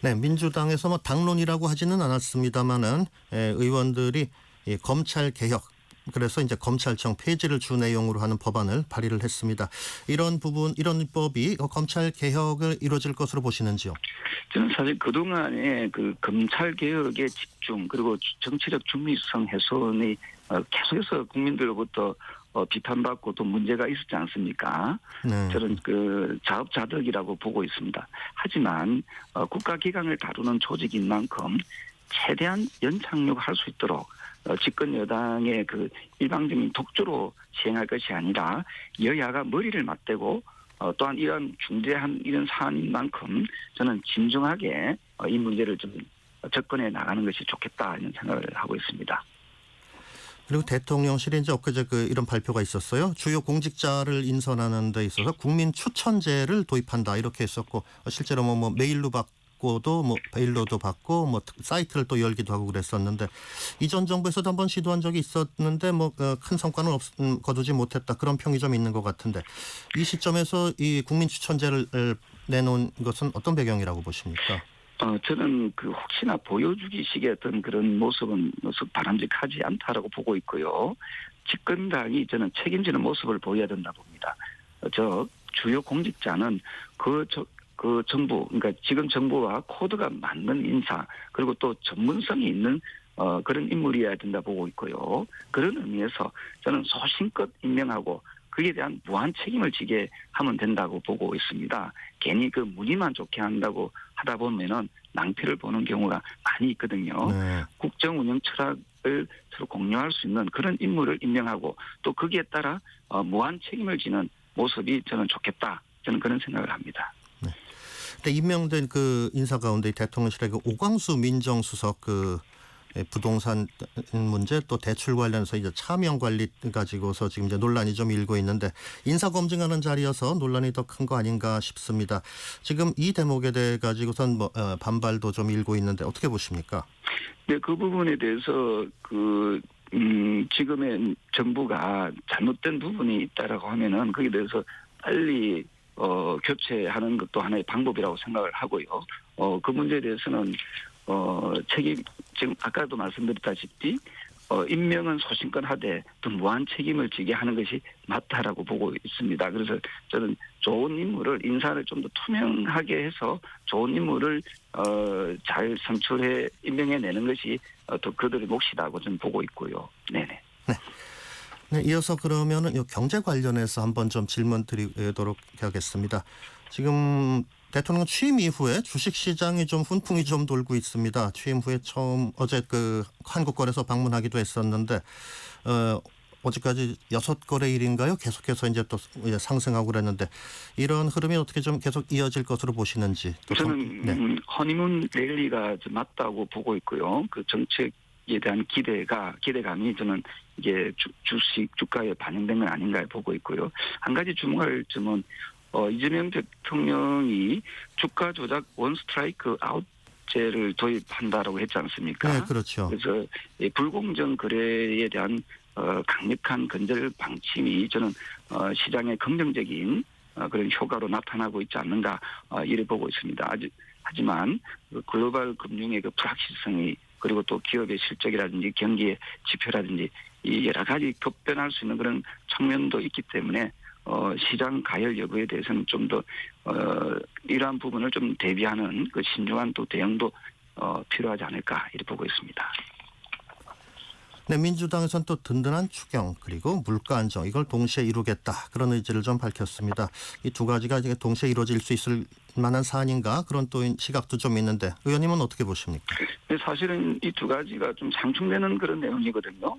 네, 민주당에서 뭐 당론이라고 하지는 않았습니다만은 의원들이 이 검찰 개혁 그래서 이제 검찰청 폐지를 주 내용으로 하는 법안을 발의를 했습니다. 이런 법이 검찰 개혁을 이루어질 것으로 보시는지요? 저는 사실 그동안에 그 검찰 개혁의 집중 그리고 정치적 중립성 훼손이 계속해서 국민들로부터 비판받고 또 문제가 있었지 않습니까? 네. 저는 그 자업자득이라고 보고 있습니다. 하지만 국가기관을 다루는 조직인 만큼 최대한 연착륙할 수 있도록 집권 여당의 그 일방적인 독주로 시행할 것이 아니라 여야가 머리를 맞대고 또한 이런 중대한 이런 사안인 만큼 저는 진중하게 이 문제를 좀 접근해 나가는 것이 좋겠다 이런 생각을 하고 있습니다. 그리고 대통령실이 이제 엊그제 이런 발표가 있었어요. 주요 공직자를 인선하는 데 있어서 국민 추천제를 도입한다 이렇게 했었고 실제로 뭐 메일로 받고도 뭐 메일로도 받고 뭐 사이트를 또 열기도 하고 그랬었는데 이전 정부에서도 한번 시도한 적이 있었는데 뭐 큰 성과는 거두지 못했다 그런 평이 좀 있는 것 같은데 이 시점에서 이 국민 추천제를 내놓은 것은 어떤 배경이라고 보십니까? 저는 그 혹시나 보여주기식의 어떤 그런 모습은 바람직하지 않다라고 보고 있고요. 집권당이 저는 책임지는 모습을 보여야 된다 봅니다. 주요 공직자는 그 정부, 그러니까 지금 정부와 코드가 맞는 인사, 그리고 또 전문성이 있는 그런 인물이어야 된다 보고 있고요. 그런 의미에서 저는 소신껏 임명하고 그에 대한 무한 책임을 지게 하면 된다고 보고 있습니다. 괜히 그 문의만 좋게 한다고 하다 보면은 낭패를 보는 경우가 많이 있거든요. 네. 국정 운영 철학을 서로 공유할 수 있는 그런 인물을 임명하고 또 거기에 따라 무한 책임을 지는 모습이 저는 좋겠다. 저는 그런 생각을 합니다. 근데 임명된 그 인사 가운데 대통령실의 그 오광수 민정수석 그 부동산 문제 또 대출 관련해서 이제 차명 관리 가지고서 지금 이제 논란이 좀 일고 있는데 인사 검증하는 자리여서 논란이 더 큰 거 아닌가 싶습니다. 지금 이 대목에 대해 가지고선 반발도 좀 일고 있는데 어떻게 보십니까? 네, 그 부분에 대해서 지금의 정부가 잘못된 부분이 있다라고 하면은 거기에 대해서 빨리 교체하는 것도 하나의 방법이라고 생각을 하고요. 그 문제에 대해서는 지금 아까도 말씀드렸다시피 임명은 소신껏 하되 또 무한 책임을 지게 하는 것이 맞다라고 보고 있습니다. 그래서 저는 좋은 인물을 인사를 좀 더 투명하게 해서 좋은 인물을 잘 선출해 임명해내는 것이 또 그들의 몫이라고 저는 보고 있고요. 네네. 네, 이어서 그러면은 경제 관련해서 한번 좀 질문 드리도록 하겠습니다. 지금 대통령 취임 이후에 주식시장이 좀 훈풍이 좀 돌고 있습니다. 취임 후에 어제 그 한국거래소 방문하기도 했었는데 어제까지 6거래일인가요? 계속해서 이제 또 상승하고 그랬는데 이런 흐름이 어떻게 좀 계속 이어질 것으로 보시는지. 저는 허니문 랠리가 좀 맞다고 보고 있고요. 그 정책에 대한 기대감이 저는 이게 주가에 반영된 건 아닌가 보고 있고요. 한 가지 주목할 점은 이재명 대통령이 주가 조작 원 스트라이크 아웃제를 도입한다라고 했지 않습니까? 네, 그렇죠. 그래서 불공정 거래에 대한 강력한 근절 방침이 저는 시장의 긍정적인 그런 효과로 나타나고 있지 않는가 이래 보고 있습니다. 하지만 글로벌 금융의 그 불확실성이 그리고 또 기업의 실적이라든지 경기의 지표라든지 이 여러 가지 급변할 수 있는 그런 측면도 있기 때문에 시장 가열 여부에 대해서는 좀 더 이러한 부분을 좀 대비하는 그 신중한 또 대응도 필요하지 않을까 이렇게 보고 있습니다. 네, 민주당에서는 또 든든한 추경 그리고 물가 안정 이걸 동시에 이루겠다 그런 의지를 좀 밝혔습니다. 이 두 가지가 이제 동시에 이루어질 수 있을 만한 사안인가 그런 또 시각도 좀 있는데 의원님은 어떻게 보십니까? 네, 사실은 이 두 가지가 좀 상충되는 그런 내용이거든요.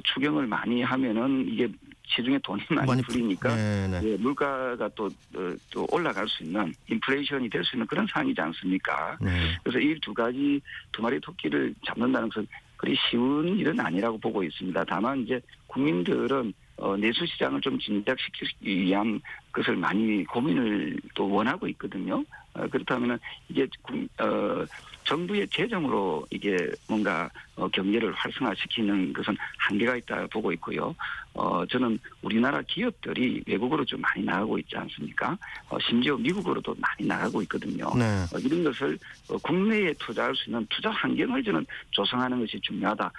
추경을 많이 하면은 이게 시중에 돈이 많이 풀리니까 예, 물가가 또 올라갈 수 있는 인플레이션이 될 수 있는 그런 상황이지 않습니까? 그래서 이 두 마리 토끼를 잡는다는 것은 그리 쉬운 일은 아니라고 보고 있습니다. 다만 이제 국민들은 내수 시장을 좀 진작시키기 위한 것을 많이 고민을 또 원하고 있거든요. 그렇다면은 이게 정부의 재정으로 이게 뭔가 경제를 활성화시키는 것은 한계가 있다 보고 있고요. 저는 우리나라 기업들이 외국으로 좀 많이 나가고 있지 않습니까? 심지어 미국으로도 많이 나가고 있거든요. 네. 이런 것을 국내에 투자할 수 있는 투자 환경을 저는 조성하는 것이 중요하다.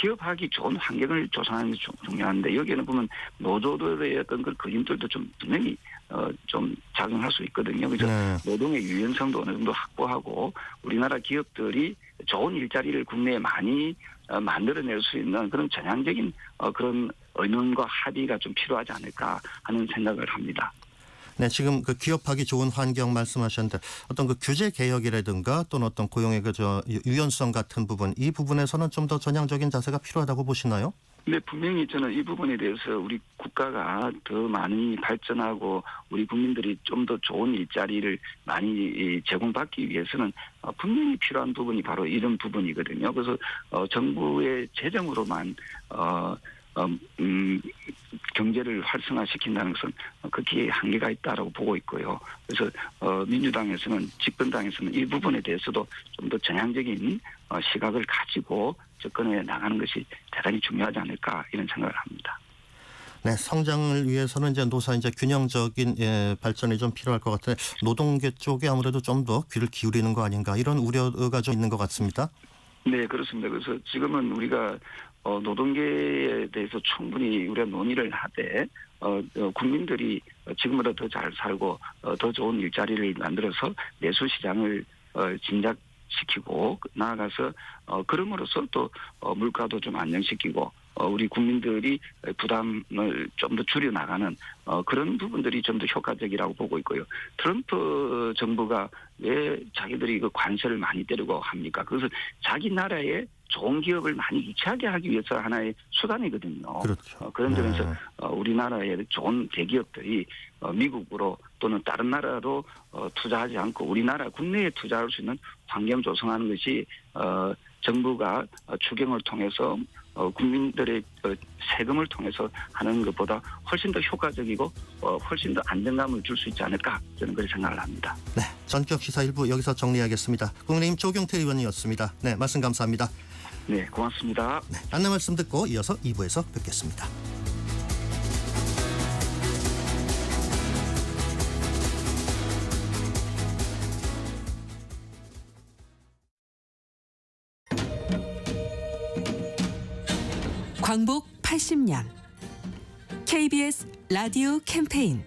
기업하기 좋은 환경을 조성하는 게 중요한데 여기에는 보면 노조들의 어떤 그 그림들도 좀 분명히 좀 작용할 수 있거든요. 그래서 노동의 유연성도 어느 정도 확보하고 우리나라 기업들이 좋은 일자리를 국내에 많이 만들어낼 수 있는 그런 전향적인 그런 의논과 합의가 좀 필요하지 않을까 하는 생각을 합니다. 네, 지금 그 기업하기 좋은 환경 말씀하셨는데 어떤 그 규제 개혁이라든가 또는 어떤 고용의 유연성 같은 부분 이 부분에서는 좀 더 전향적인 자세가 필요하다고 보시나요? 네, 분명히 저는 이 부분에 대해서 우리 국가가 더 많이 발전하고 우리 국민들이 좀 더 좋은 일자리를 많이 제공받기 위해서는 분명히 필요한 부분이 바로 이런 부분이거든요. 그래서 정부의 재정으로만 경제를 활성화시킨다는 것은 거기에 한계가 있다라고 보고 있고요. 그래서 민주당에서는 집권당에서는 이 부분에 대해서도 좀 더 전향적인 시각을 가지고 접근해 나가는 것이 대단히 중요하지 않을까 이런 생각을 합니다. 네, 성장을 위해서는 이제 노사 이제 균형적인 발전이 좀 필요할 것 같아요. 노동계 쪽에 아무래도 좀 더 귀를 기울이는 거 아닌가 이런 우려가 좀 있는 것 같습니다. 네, 그렇습니다. 그래서 지금은 우리가 노동계에 대해서 충분히 우리가 논의를 하되 국민들이 지금보다 더 잘 살고 더 좋은 일자리를 만들어서 내수 시장을 진작시키고 나아가서 그럼으로써 또 물가도 좀 안정시키고 우리 국민들이 부담을 좀 더 줄여나가는 그런 부분들이 좀 더 효과적이라고 보고 있고요. 트럼프 정부가 왜 자기들이 그 관세를 많이 때리고 합니까? 그것은 자기 나라에 좋은 기업을 많이 유치하게 하기 위해서 하나의 수단이거든요. 그렇죠. 그런 점에서 우리나라의 좋은 대기업들이 미국으로 또는 다른 나라로 투자하지 않고 우리나라 국내에 투자할 수 있는 환경 조성하는 것이 정부가 추경을 통해서 국민들의 세금을 통해서 하는 것보다 훨씬 더 효과적이고 훨씬 더 안정감을 줄 수 있지 않을까 저는 그렇게 생각을 합니다. 네, 전격 시사 1부 여기서 정리하겠습니다. 국민의힘 조경태 의원이었습니다. 네, 말씀 감사합니다. 네, 고맙습니다. 네, 안내 말씀 듣고 이어서 2부에서 뵙겠습니다. 광복 80년 KBS 라디오 캠페인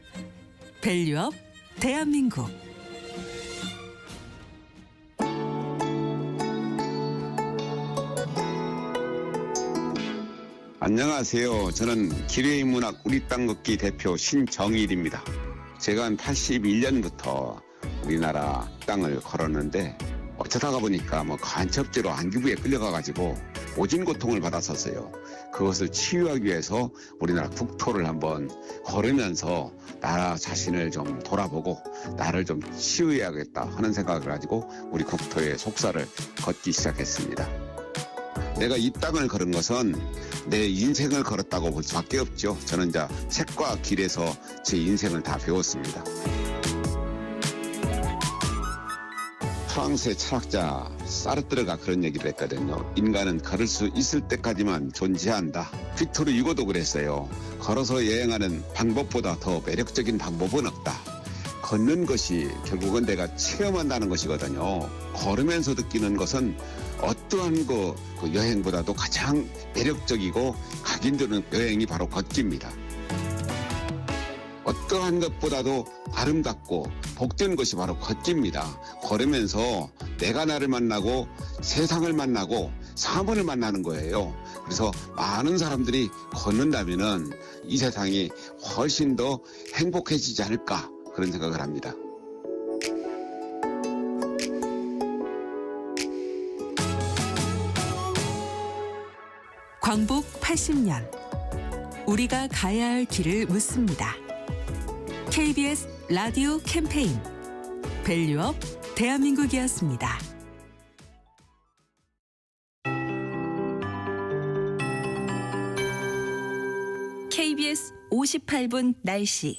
밸류업 대한민국. 안녕하세요. 저는 기레인문학 우리 땅 걷기 대표 신정일입니다. 제가 한 81년부터 우리나라 땅을 걸었는데 어쩌다가 보니까 간첩죄로 안기부에 끌려가가지고 오진 고통을 받았었어요. 그것을 치유하기 위해서 우리나라 국토를 한번 걸으면서 나 자신을 좀 돌아보고 나를 좀 치유해야겠다 하는 생각을 가지고 우리 국토의 속사를 걷기 시작했습니다. 내가 이 땅을 걸은 것은 내 인생을 걸었다고 볼 수밖에 없죠. 저는 이제 책과 길에서 제 인생을 다 배웠습니다. 프랑스의 철학자 사르트르가 그런 얘기를 했거든요. 인간은 걸을 수 있을 때까지만 존재한다. 빅토르 유고도 그랬어요. 걸어서 여행하는 방법보다 더 매력적인 방법은 없다. 걷는 것이 결국은 내가 체험한다는 것이거든요. 걸으면서 느끼는 것은 어떠한 그 여행보다도 가장 매력적이고 각인되는 여행이 바로 걷기입니다. 어떠한 것보다도 아름답고 복된 것이 바로 걷기입니다. 걸으면서 내가 나를 만나고 세상을 만나고 사물을 만나는 거예요. 그래서 많은 사람들이 걷는다면은 이 세상이 훨씬 더 행복해지지 않을까 그런 생각을 합니다. 광복 80년 우리가 가야 할 길을 묻습니다. KBS 라디오 캠페인 밸류업 대한민국이었습니다. KBS 58분 날씨.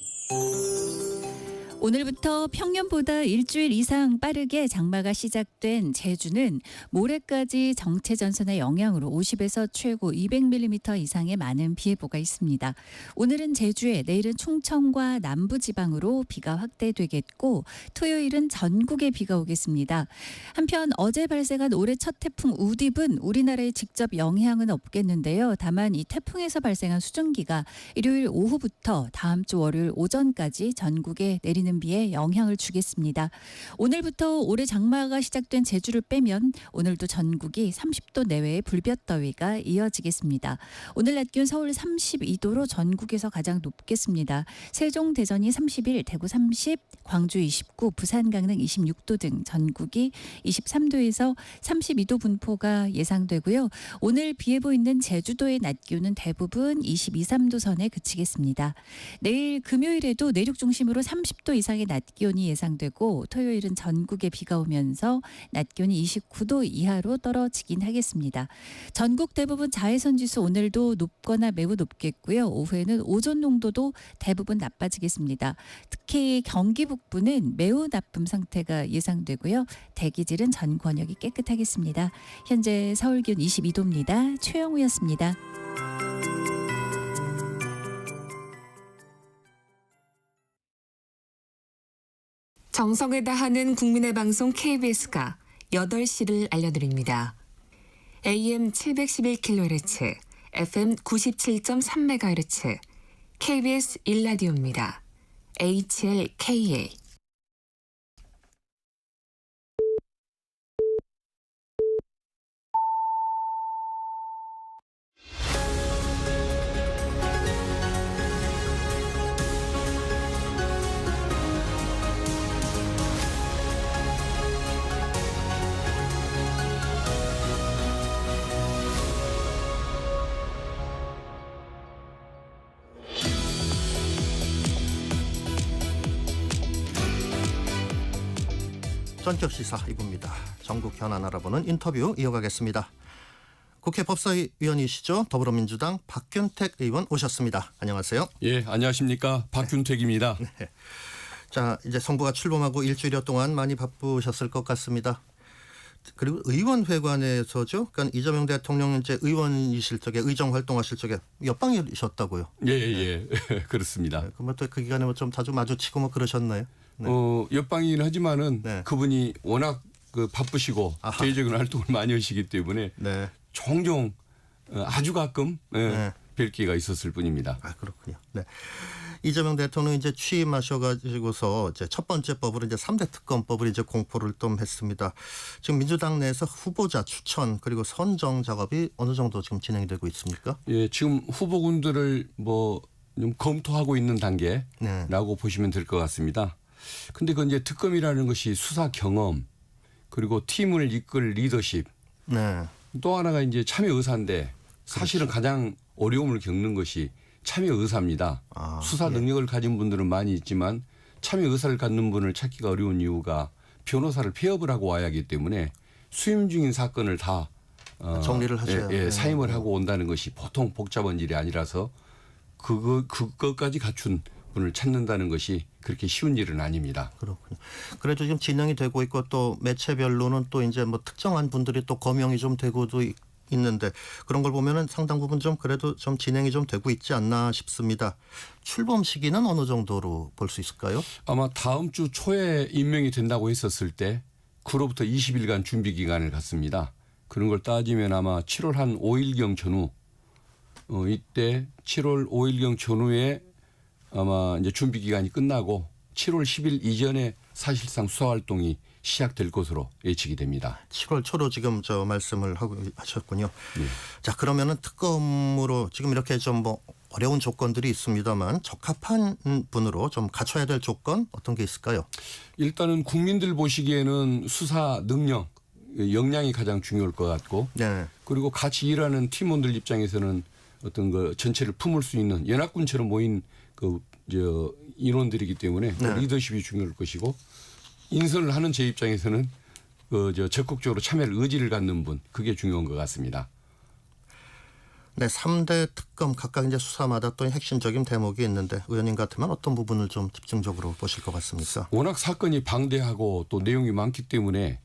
오늘부터 평년보다 일주일 이상 빠르게 장마가 시작된 제주는 모레까지 정체 전선의 영향으로 50에서 최고 200mm 이상의 많은 비 예보가 있습니다. 오늘은 제주에, 내일은 충청과 남부지방으로 비가 확대되겠고 토요일은 전국에 비가 오겠습니다. 한편 어제 발생한 올해 첫 태풍 우딥은 우리나라에 직접 영향은 없겠는데요. 다만 이 태풍에서 발생한 수증기가 일요일 오후부터 다음 주 월요일 오전까지 전국에 내리는 비에 영향을 주겠습니다. 오늘부터 올해 장마가 시작된 제주를 빼면 오늘도 전국이 30도 내외의 불볕더위가 이어지겠습니다. 오늘 낮 기온 서울 32도로 전국에서 가장 높겠습니다. 세종, 대전이 31, 대구 30, 광주 29, 부산, 강릉 26도 등 전국이 23도에서 32도 분포가 예상되고요. 오늘 비 예보 있는 제주도의 낮 기온은 대부분 22, 3도 선에 그치겠습니다. 내일 금요일에도 내륙 중심으로 30도 이상의 낮 기온이 예상되고 토요일은 전국에 비가 오면서 낮 기온이 29도 이하로 떨어지긴 하겠습니다. 전국 대부분 자외선 지수 오늘도 높거나 매우 높겠고요. 오후에는 오존 농도도 대부분 나빠지겠습니다. 특히 경기 북부는 매우 나쁨 상태가 예상되고요. 대기질은 전 권역이 깨끗하겠습니다. 현재 서울 기온 22도입니다. 최영우였습니다. 정성을 다하는 국민의 방송 KBS가 8시를 알려드립니다. AM 711kHz, FM 97.3MHz, KBS 1라디오입니다. HLKA. 전격 시사 2부입니다. 전국 현안 알아보는 인터뷰 이어가겠습니다. 국회 법사위원이시죠. 더불어민주당 박균택 의원 오셨습니다. 안녕하세요. 예, 안녕하십니까. 박균택입니다. 네. 자, 이제 정부가 출범하고 일주일여 동안 많이 바쁘셨을 것 같습니다. 그리고 의원회관에서죠. 그러니까 이재명 대통령 이제 의원이실 적에 의정 활동하실 적에 옆방이셨다고요. 예, 그렇습니다. 그러면 또 그 기간에 뭐 좀 자주 마주치고 뭐 그러셨나요? 네. 옆방이긴 하지만은 네. 그분이 워낙 바쁘시고 아하. 개인적인 활동을 많이 하시기 때문에 네. 종종 아주 가끔 네. 뵐 기회가 있었을 뿐입니다. 아, 그렇군요. 네. 이재명 대통령 이제 취임하셔가지고서 이제 첫 번째 법으로 이제 3대 특검법을 이제 공포를 좀 했습니다. 지금 민주당 내에서 후보자 추천 그리고 선정 작업이 어느 정도 지금 진행이 되고 있습니까? 예, 지금 후보군들을 좀 검토하고 있는 단계라고 네. 보시면 될 것 같습니다. 근데 그 이제 특검이라는 것이 수사 경험 그리고 팀을 이끌 리더십 네. 또 하나가 이제 참여 의사인데 사실은 그렇죠. 가장 어려움을 겪는 것이 참여 의사입니다. 아, 수사 예. 능력을 가진 분들은 많이 있지만 참여 의사를 갖는 분을 찾기가 어려운 이유가 변호사를 폐업을 하고 와야 하기 때문에 수임 중인 사건을 다 정리를 하셔야 예, 네. 사임을 하고 온다는 것이 보통 복잡한 일이 아니라서 그것까지 갖춘 분을 찾는다는 것이 그렇게 쉬운 일은 아닙니다. 그렇군요. 그래도 지금 진행이 되고 있고 또 매체별로는 또 이제 뭐 특정한 분들이 또 거명이 좀 되고도 있는데 그런 걸 보면은 상당 부분 좀 그래도 좀 진행이 좀 되고 있지 않나 싶습니다. 출범 시기는 어느 정도로 볼 수 있을까요? 아마 다음 주 초에 임명이 된다고 했었을 때 그로부터 20일간 준비 기간을 갖습니다. 그런 걸 따지면 아마 7월 한 5일경 전후 이때 7월 5일경 전후에 아마 이제 준비 기간이 끝나고 7월 10일 이전에 사실상 수사 활동이 시작될 것으로 예측이 됩니다. 7월 초로 지금 저 말씀을 하셨군요. 네. 자, 그러면은 특검으로 지금 이렇게 좀 뭐 어려운 조건들이 있습니다만 적합한 분으로 좀 갖춰야 될 조건 어떤 게 있을까요? 일단은 국민들 보시기에는 수사 능력, 역량이 가장 중요할 것 같고 네. 그리고 같이 일하는 팀원들 입장에서는 어떤 그 전체를 품을 수 있는 연합군처럼 모인 인원들이기 때문에 네. 리더십이 중요할 것이고 인선을 하는 제 입장에서는 적극적으로 참여할 의지를 갖는 분 그게 중요한 것 같습니다. 네, 3대 특검 각각 이제 수사마다 또 핵심적인 대목이 있는데 의원님 같으면 어떤 부분을 좀 집중적으로 보실 것 같습니까? 워낙 사건이 방대하고 또 내용이 많기 때문에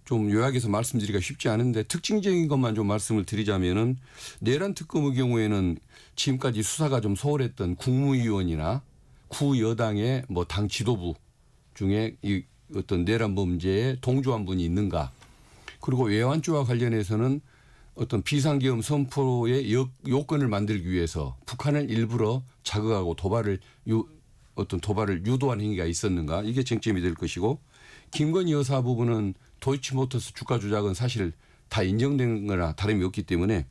좀 요약해서 말씀드리기가 쉽지 않은데 특징적인 것만 좀 말씀을 드리자면은 내란 특검의 경우에는 지금까지 수사가 좀 소홀했던 국무위원이나 구여당의 당 지도부 중에 이 어떤 내란 범죄에 동조한 분이 있는가 그리고 외환죄와 관련해서는 어떤 비상계엄 선포의 요건을 만들기 위해서 북한을 일부러 자극하고 도발을 유도한 행위가 있었는가 이게 쟁점이 될 것이고 김건희 여사 부분은 도이치모터스 주가 조작은 사실 다 인정된 거나 다름이 없기 때문에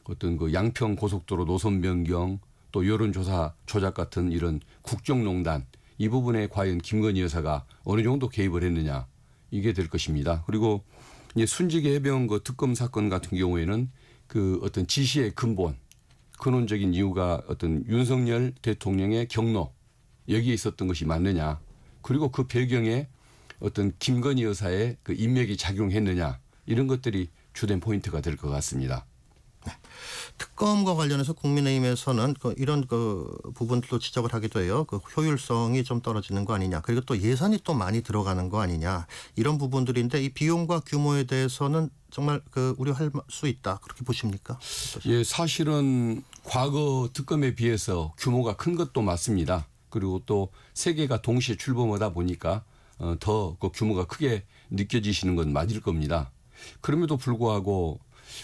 어떤 그 양평 고속도로 노선 변경 또 여론조사 조작 같은 이런 국정농단 이 부분에 과연 김건희 여사가 어느 정도 개입을 했느냐 이게 될 것입니다. 그리고 이제 순직의 해병 그 특검 사건 같은 경우에는 그 어떤 지시의 근원적인 이유가 어떤 윤석열 대통령의 경로 여기에 있었던 것이 맞느냐 그리고 그 배경에 어떤 김건희 여사의 그 인맥이 작용했느냐 이런 것들이 주된 포인트가 될 것 같습니다. 네. 특검과 관련해서 국민의힘에서는 이런 부분들도 지적을 하기도 해요. 효율성이 좀 떨어지는 거 아니냐. 그리고 또 예산이 또 많이 들어가는 거 아니냐. 이런 부분들인데 이 비용과 규모에 대해서는 정말 우려할 수 있다. 그렇게 보십니까? 예, 사실은 과거 특검에 비해서 규모가 큰 것도 맞습니다. 그리고 또 세 개가 동시에 출범하다 보니까 더 그 규모가 크게 느껴지시는 건 맞을 겁니다. 그럼에도 불구하고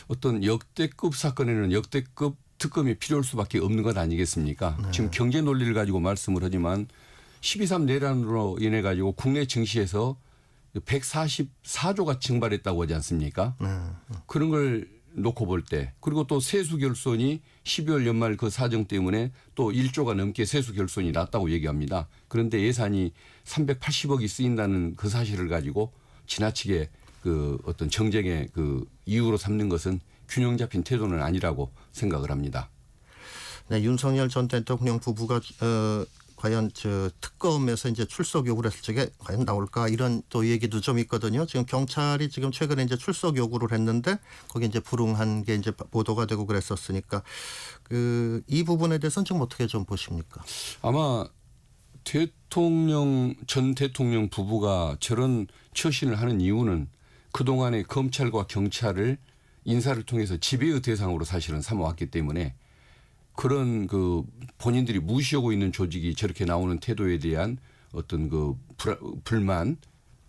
어떤 역대급 사건에는 역대급 특검이 필요할 수밖에 없는 것 아니겠습니까? 네. 지금 경제 논리를 가지고 말씀을 하지만 12.3 내란으로 인해 가지고 국내 증시에서 144조가 증발했다고 하지 않습니까? 네. 그런 걸 놓고 볼 때 그리고 또 세수 결손이 12월 연말 그 사정 때문에 또 1조가 넘게 세수 결손이 났다고 얘기합니다. 그런데 예산이 380억이 쓰인다는 그 사실을 가지고 지나치게 그 어떤 정쟁의 그 이유로 삼는 것은 균형 잡힌 태도는 아니라고 생각을 합니다. 네, 윤석열 전 대통령 부부가 과연 저 특검에서 이제 출석 요구를 했을 적에 과연 나올까 이런 또 얘기도 좀 있거든요. 지금 경찰이 지금 최근에 이제 출석 요구를 했는데 거기 이제 불응한 게 이제 보도가 되고 그랬었으니까 그 이 부분에 대해서는 지금 어떻게 좀 보십니까? 아마 전 대통령 부부가 저런 처신을 하는 이유는 그동안에 검찰과 경찰을 인사를 통해서 지배의 대상으로 사실은 삼아왔기 때문에 그런 그 본인들이 무시하고 있는 조직이 저렇게 나오는 태도에 대한 어떤 그 불만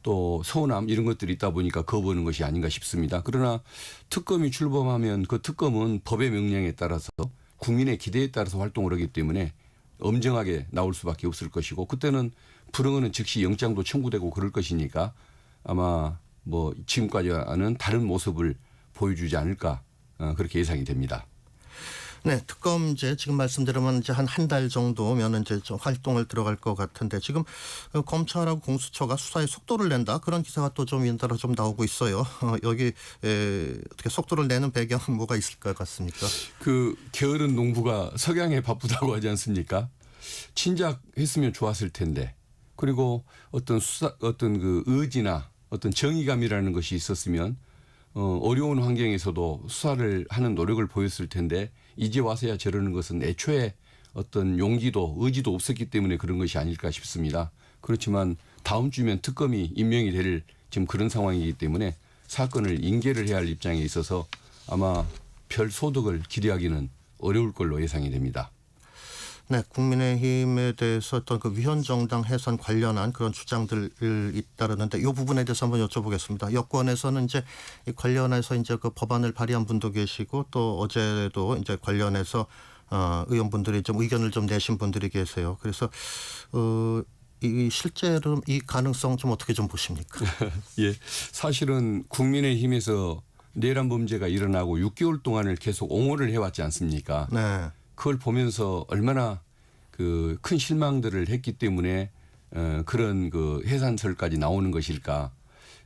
또 서운함 이런 것들이 있다 보니까 거부하는 것이 아닌가 싶습니다. 그러나 특검이 출범하면 그 특검은 법의 명령에 따라서 국민의 기대에 따라서 활동을 하기 때문에 엄정하게 나올 수밖에 없을 것이고 그때는 불응하는 즉시 영장도 청구되고 그럴 것이니까 아마 뭐 지금까지와는 다른 모습을 보여주지 않을까 그렇게 예상이 됩니다. 네, 특검제 지금 말씀드리면 이제 한 달 정도면 이제 좀 활동을 들어갈 것 같은데 지금 검찰하고 공수처가 수사에 속도를 낸다 그런 기사가 또 좀 연달아 좀 나오고 있어요. 여기 어떻게 속도를 내는 배경은 뭐가 있을 것 같습니까? 그 게으른 농부가 석양에 바쁘다고 하지 않습니까? 진작 했으면 좋았을 텐데 그리고 어떤 어떤 그 의지나 어떤 정의감이라는 것이 있었으면 어려운 환경에서도 수사를 하는 노력을 보였을 텐데 이제 와서야 저러는 것은 애초에 어떤 용기도 의지도 없었기 때문에 그런 것이 아닐까 싶습니다. 그렇지만 다음 주면 특검이 임명이 될 지금 그런 상황이기 때문에 사건을 인계를 해야 할 입장에 있어서 아마 별 소득을 기대하기는 어려울 걸로 예상이 됩니다. 네, 국민의힘에 대해서 어떤 그 위헌정당 해산 관련한 그런 주장들을 잇따르는데 이 부분에 대해서 한번 여쭤보겠습니다. 여권에서는 이제 이 관련해서 이제 그 법안을 발의한 분도 계시고 또 어제도 이제 관련해서 의원분들이 좀 의견을 좀 내신 분들이 계세요. 그래서 이 실제로 이 가능성 좀 어떻게 좀 보십니까? 예, 사실은 국민의힘에서 내란 범죄가 일어나고 6개월 동안을 계속 옹호를 해왔지 않습니까? 네. 그걸 보면서 얼마나 그 큰 실망들을 했기 때문에 그런 그 해산설까지 나오는 것일까.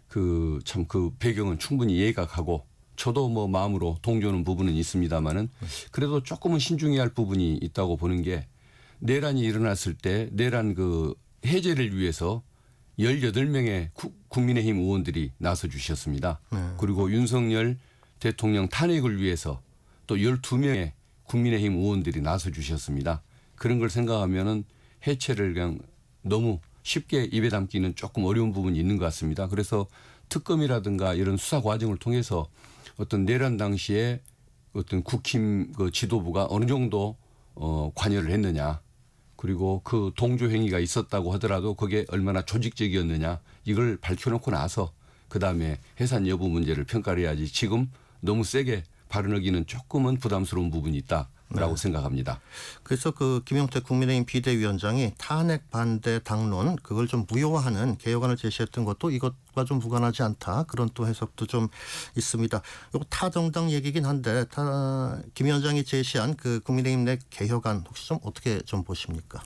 그 참 그 배경은 충분히 이해가 가고 저도 뭐 마음으로 동조하는 부분은 있습니다만은 그래도 조금은 신중해야 할 부분이 있다고 보는 게 내란이 일어났을 때 내란 그 해제를 위해서 18명의 국민의힘 의원들이 나서 주셨습니다. 그리고 윤석열 대통령 탄핵을 위해서 또 12명의 국민의힘 의원들이 나서 주셨습니다. 그런 걸 생각하면은 해체를 그냥 너무 쉽게 입에 담기는 조금 어려운 부분이 있는 것 같습니다. 그래서 특검이라든가 이런 수사 과정을 통해서 어떤 내란 당시에 어떤 국힘 그 지도부가 어느 정도 관여를 했느냐 그리고 그 동조 행위가 있었다고 하더라도 그게 얼마나 조직적이었느냐 이걸 밝혀놓고 나서 그다음에 해산 여부 문제를 평가를 해야지 지금 너무 세게 발언하기는 조금은 부담스러운 부분이 있다라고 생각합니다. 그래서 그 김용태 국민의힘 비대위원장이 탄핵 반대 당론 그걸 좀 무효화하는 개혁안을 제시했던 것도 이것과 좀 무관하지 않다 그런 또 해석도 좀 있습니다. 이거 타정당 얘기긴 한데 김 위원장이 제시한 그 국민의힘 내 개혁안 혹시 좀 어떻게 좀 보십니까?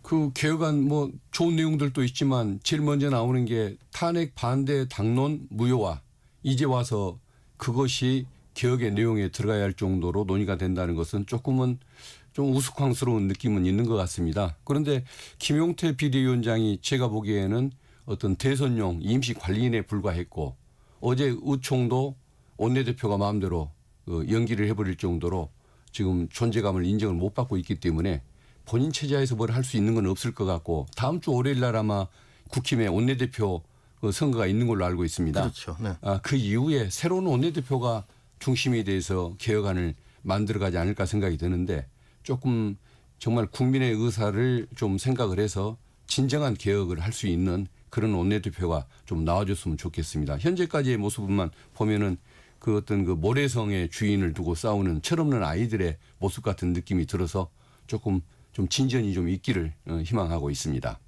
그 개혁안 뭐 좋은 내용들도 있지만 제일 먼저 나오는 게 탄핵 반대 당론 무효화 이제 와서 그것이 개혁의 내용에 들어가야 할 정도로 논의가 된다는 것은 조금은 좀 우스꽝스러운 느낌은 있는 것 같습니다. 그런데 김용태 비대위원장이 제가 보기에는 어떤 대선용 임시 관리인에 불과했고 어제 의총도 원내대표가 마음대로 연기를 해버릴 정도로 지금 존재감을 인정을 못 받고 있기 때문에 본인 체제에서 뭘 할 수 있는 건 없을 것 같고 다음 주 월요일 날 아마 국힘의 원내대표 선거가 있는 걸로 알고 있습니다. 그렇죠. 네. 그 이후에 새로운 원내대표가 중심이 돼서 개혁안을 만들어가지 않을까 생각이 드는데 조금 정말 국민의 의사를 좀 생각을 해서 진정한 개혁을 할 수 있는 그런 원내대표가 좀 나와줬으면 좋겠습니다. 현재까지의 모습만 보면은 그 어떤 그 모래성의 주인을 두고 싸우는 철없는 아이들의 모습 같은 느낌이 들어서 조금 좀 진전이 좀 있기를 희망하고 있습니다.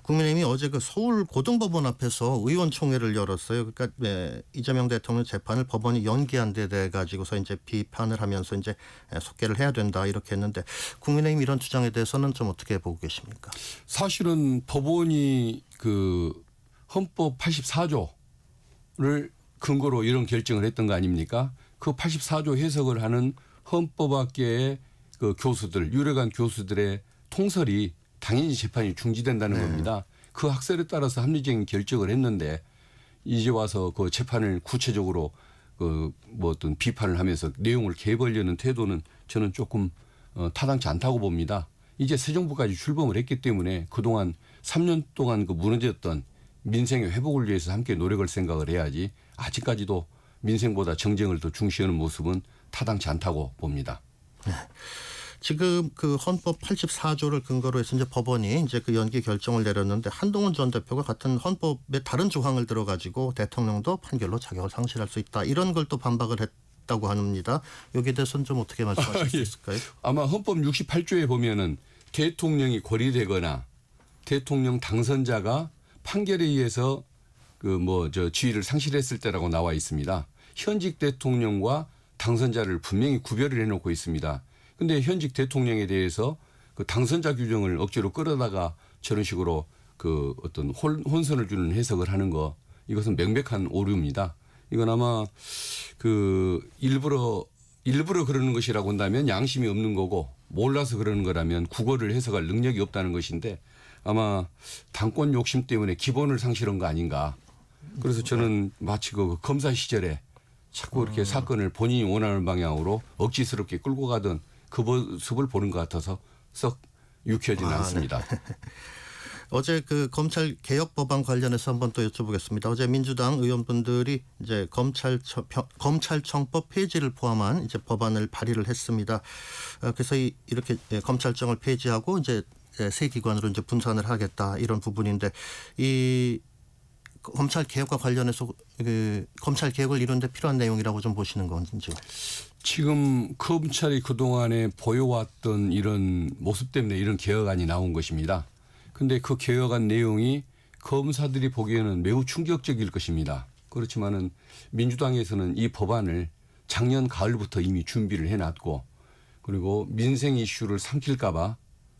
국민의힘이 어제 그 서울 고등법원 앞에서 의원총회를 열었어요. 그러니까 이재명 대통령 재판을 법원이 연기한 데 대해 가지고서 이제 비판을 하면서 이제 속개를 해야 된다 이렇게 했는데 국민의힘 이런 주장에 대해서는 좀 어떻게 보고 계십니까? 사실은 법원이 그 헌법 84조를 근거로 이런 결정을 했던 거 아닙니까? 그 84조 해석을 하는 헌법학계의 그 교수들, 유력한 교수들의 통설이 당연히 재판이 중지된다는 겁니다. 그 학설에 따라서 합리적인 결정을 했는데 이제 와서 그 재판을 구체적으로 그 뭐 어떤 비판을 하면서 내용을 개입하려는 태도는 저는 조금 타당치 않다고 봅니다. 이제 새 정부까지 출범을 했기 때문에 그동안 3년 동안 그 무너졌던 민생의 회복을 위해서 함께 노력을 생각을 해야지 아직까지도 민생보다 정쟁을 더 중시하는 모습은 타당치 않다고 봅니다. 지금 그 헌법 84조를 근거로 해서 이제 법원이 이제 그 연기 결정을 내렸는데 한동훈 전 대표가 같은 헌법의 다른 조항을 들어가지고 대통령도 판결로 자격을 상실할 수 있다 이런 걸 또 반박을 했다고 합니다. 여기에 대해서는 좀 어떻게 말씀하실 수 있을까요? 아마 헌법 68조에 보면은 대통령이 고리되거나 대통령 당선자가 판결에 의해서 그 지위를 상실했을 때라고 나와 있습니다. 현직 대통령과 당선자를 분명히 구별을 해놓고 있습니다. 근데 현직 대통령에 대해서 그 당선자 규정을 억지로 끌어다가 저런 식으로 그 어떤 혼선을 주는 해석을 하는 거 이것은 명백한 오류입니다. 이건 아마 그 일부러 그러는 것이라고 한다면 양심이 없는 거고 몰라서 그러는 거라면 국어를 해석할 능력이 없다는 것인데 아마 당권 욕심 때문에 기본을 상실한 거 아닌가. 그래서 저는 마치 그 검사 시절에 자꾸 이렇게 사건을 본인이 원하는 방향으로 억지스럽게 끌고 가던 그 모습을 보는 것 같아서 썩 유쾌하지는 않습니다. 네. 어제 그 검찰 개혁 법안 관련해서 한번 또 여쭤보겠습니다. 어제 민주당 의원분들이 이제 검찰청법 폐지를 포함한 이제 법안을 발의를 했습니다. 그래서 이렇게 검찰청을 폐지하고 이제 새 기관으로 이제 분산을 하겠다 이런 부분인데 이 검찰 개혁과 관련해서 그 검찰 개혁을 이루는 데 필요한 내용이라고 좀 보시는 건지요? 지금 검찰이 그동안에 보여왔던 이런 모습 때문에 이런 개혁안이 나온 것입니다. 그런데 그 개혁안 내용이 검사들이 보기에는 매우 충격적일 것입니다. 그렇지만은 민주당에서는 이 법안을 작년 가을부터 이미 준비를 해놨고 그리고 민생 이슈를 삼킬까 봐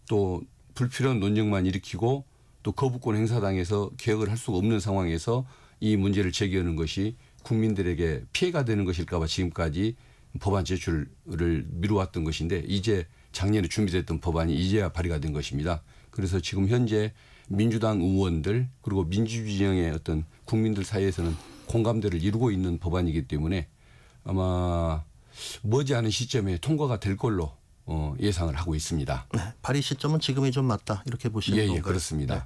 또 불필요한 논쟁만 일으키고 또 거부권 행사당해서 개혁을 할 수가 없는 상황에서 이 문제를 제기하는 것이 국민들에게 피해가 되는 것일까 봐 지금까지 법안 제출을 미루었던 것인데 이제 작년에 준비됐던 법안이 이제야 발의가 된 것입니다. 그래서 지금 현재 민주당 의원들 그리고 민주진영의 어떤 국민들 사이에서는 공감대를 이루고 있는 법안이기 때문에 아마 머지않은 시점에 통과가 될 걸로 예상을 하고 있습니다. 네, 발의 시점은 지금이 좀 맞다 이렇게 보시는 건가요? 예, 그렇습니다. 네.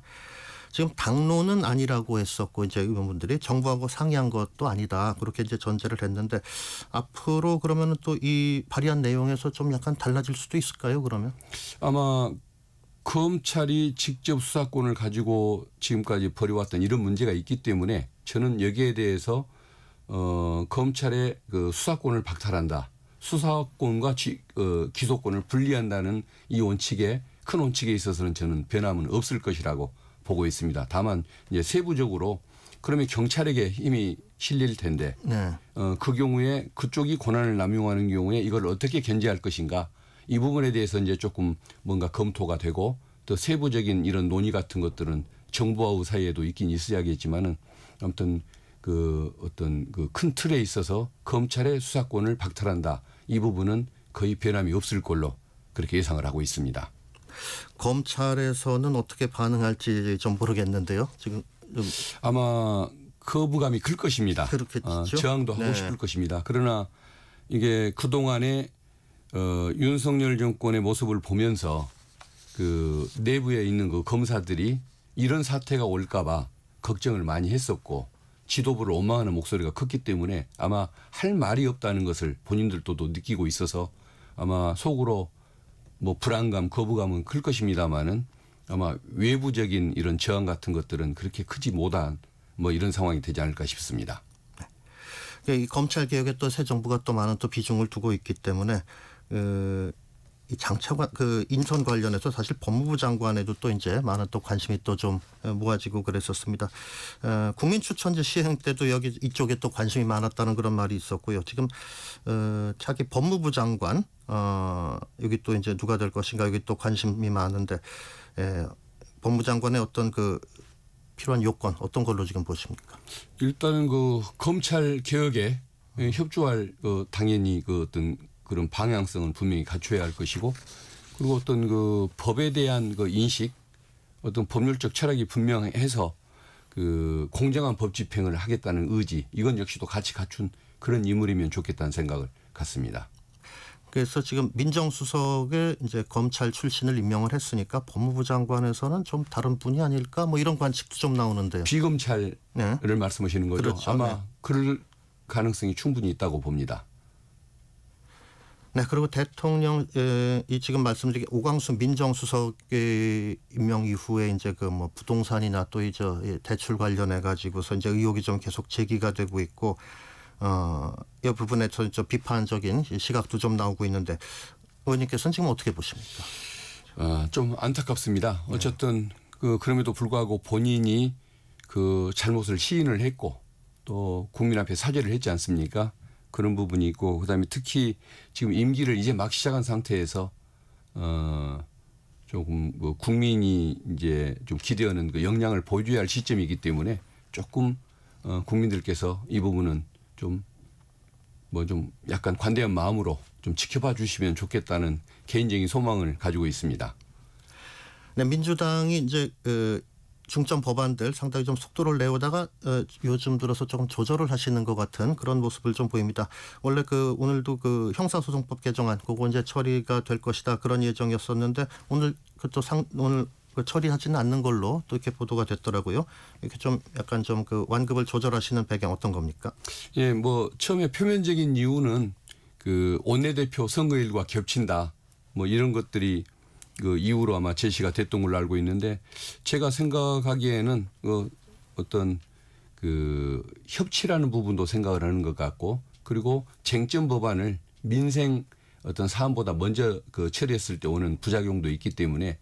지금 당론은 아니라고 했었고 이제 의원분들이 정부하고 상의한 것도 아니다 그렇게 이제 전제를 했는데 앞으로 그러면은 또 이 발의한 내용에서 좀 약간 달라질 수도 있을까요? 그러면 아마 검찰이 직접 수사권을 가지고 지금까지 벌여왔던 이런 문제가 있기 때문에 저는 여기에 대해서 검찰의 그 수사권을 박탈한다. 수사권과 기소권을 분리한다는 이 원칙에 큰 원칙에 있어서는 저는 변함은 없을 것이라고 보고 있습니다. 다만 이제 세부적으로 그러면 경찰에게 힘이 실릴 텐데 네. 그 경우에 그쪽이 권한을 남용하는 경우에 이걸 어떻게 견제할 것인가 이 부분에 대해서 이제 조금 뭔가 검토가 되고 또 세부적인 이런 논의 같은 것들은 정부와 의사에도 있긴 있어야겠지만은 아무튼 그 어떤 그 큰 틀에 있어서 검찰의 수사권을 박탈한다. 이 부분은 거의 변함이 없을 걸로 그렇게 예상을 하고 있습니다. 검찰에서는 어떻게 반응할지 좀 모르겠는데요. 지금 아마 거부감이 클 것입니다. 그렇겠죠. 저항도 하고 싶을 것입니다. 그러나 이게 그동안에 윤석열 정권의 모습을 보면서 그 내부에 있는 그 검사들이 이런 사태가 올까 봐 걱정을 많이 했었고 지도부를 원망하는 목소리가 컸기 때문에 아마 할 말이 없다는 것을 본인들도 느끼고 있어서 아마 속으로 뭐 불안감, 거부감은 클 것입니다만은 아마 외부적인 이런 저항 같은 것들은 그렇게 크지 못한 뭐 이런 상황이 되지 않을까 싶습니다. 이 검찰 개혁에 또 새 정부가 또 많은 또 비중을 두고 있기 때문에 이 장차관 그 인선 관련해서 사실 법무부 장관에도 또 이제 많은 또 관심이 또 좀 모아지고 그랬었습니다. 국민 추천제 시행 때도 여기 이쪽에 또 관심이 많았다는 그런 말이 있었고요. 지금 차기 법무부 장관 여기 또 이제 누가 될 것인가 여기 또 관심이 많은데 법무부 장관의 어떤 그 필요한 요건 어떤 걸로 지금 보십니까? 일단은 그 검찰 개혁에 협조할 당연히 그 어떤 그런 방향성은 분명히 갖춰야 할 것이고 그리고 어떤 그 법에 대한 그 인식 어떤 법률적 철학이 분명해서 그 공정한 법 집행을 하겠다는 의지 이건 역시도 같이 갖춘 그런 인물이면 좋겠다는 생각을 갖습니다. 그래서 지금 민정수석에 이제 검찰 출신을 임명을 했으니까 법무부 장관에서는 좀 다른 분이 아닐까 뭐 이런 관측도 좀 나오는데요. 비검찰을 네. 말씀하시는 거죠. 그렇죠. 아마 네. 그럴 가능성이 충분히 있다고 봅니다. 네, 그리고 대통령이 지금 말씀드린 오광수 민정수석의 임명 이후에 이제 그 뭐 부동산이나 또 이제 대출 관련해 가지고서 이제 의혹이 좀 계속 제기가 되고 있고 이 부분에서 좀 비판적인 시각도 좀 나오고 있는데 의원님께서는 지금 어떻게 보십니까? 좀 안타깝습니다. 어쨌든 그럼에도 불구하고 본인이 그 잘못을 시인을 했고 또 국민 앞에 사죄를 했지 않습니까? 그런 부분이 있고 그다음에 특히 지금 임기를 이제 막 시작한 상태에서 조금 뭐 국민이 이제 좀 기대하는 그 역량을 보여줘야 할 시점이기 때문에 조금 국민들께서 이 부분은 좀 약간 관대한 마음으로 좀 지켜봐 주시면 좋겠다는 개인적인 소망을 가지고 있습니다. 네, 민주당이 이제 중점 법안들 상당히 좀 속도를 내오다가 요즘 들어서 조금 조절을 하시는 것 같은 그런 모습을 좀 보입니다. 원래 오늘도 그 형사소송법 개정안 그거 이제 처리가 될 것이다 그런 예정이었었는데 오늘 오늘 처리하지는 않는 걸로 또 이렇게 보도가 됐더라고요. 이렇게 좀 약간 좀 그 완급을 조절하시는 배경 어떤 겁니까? 예, 뭐 처음에 표면적인 이유는 그 원내대표 선거일과 겹친다 뭐 이런 것들이 그 이후로 아마 제시가 됐던 걸로 알고 있는데 제가 생각하기에는 어떤 그 협치라는 부분도 생각을 하는 것 같고 그리고 쟁점 법안을 민생 어떤 사안보다 먼저 그 처리했을 때 오는 부작용도 있기 때문에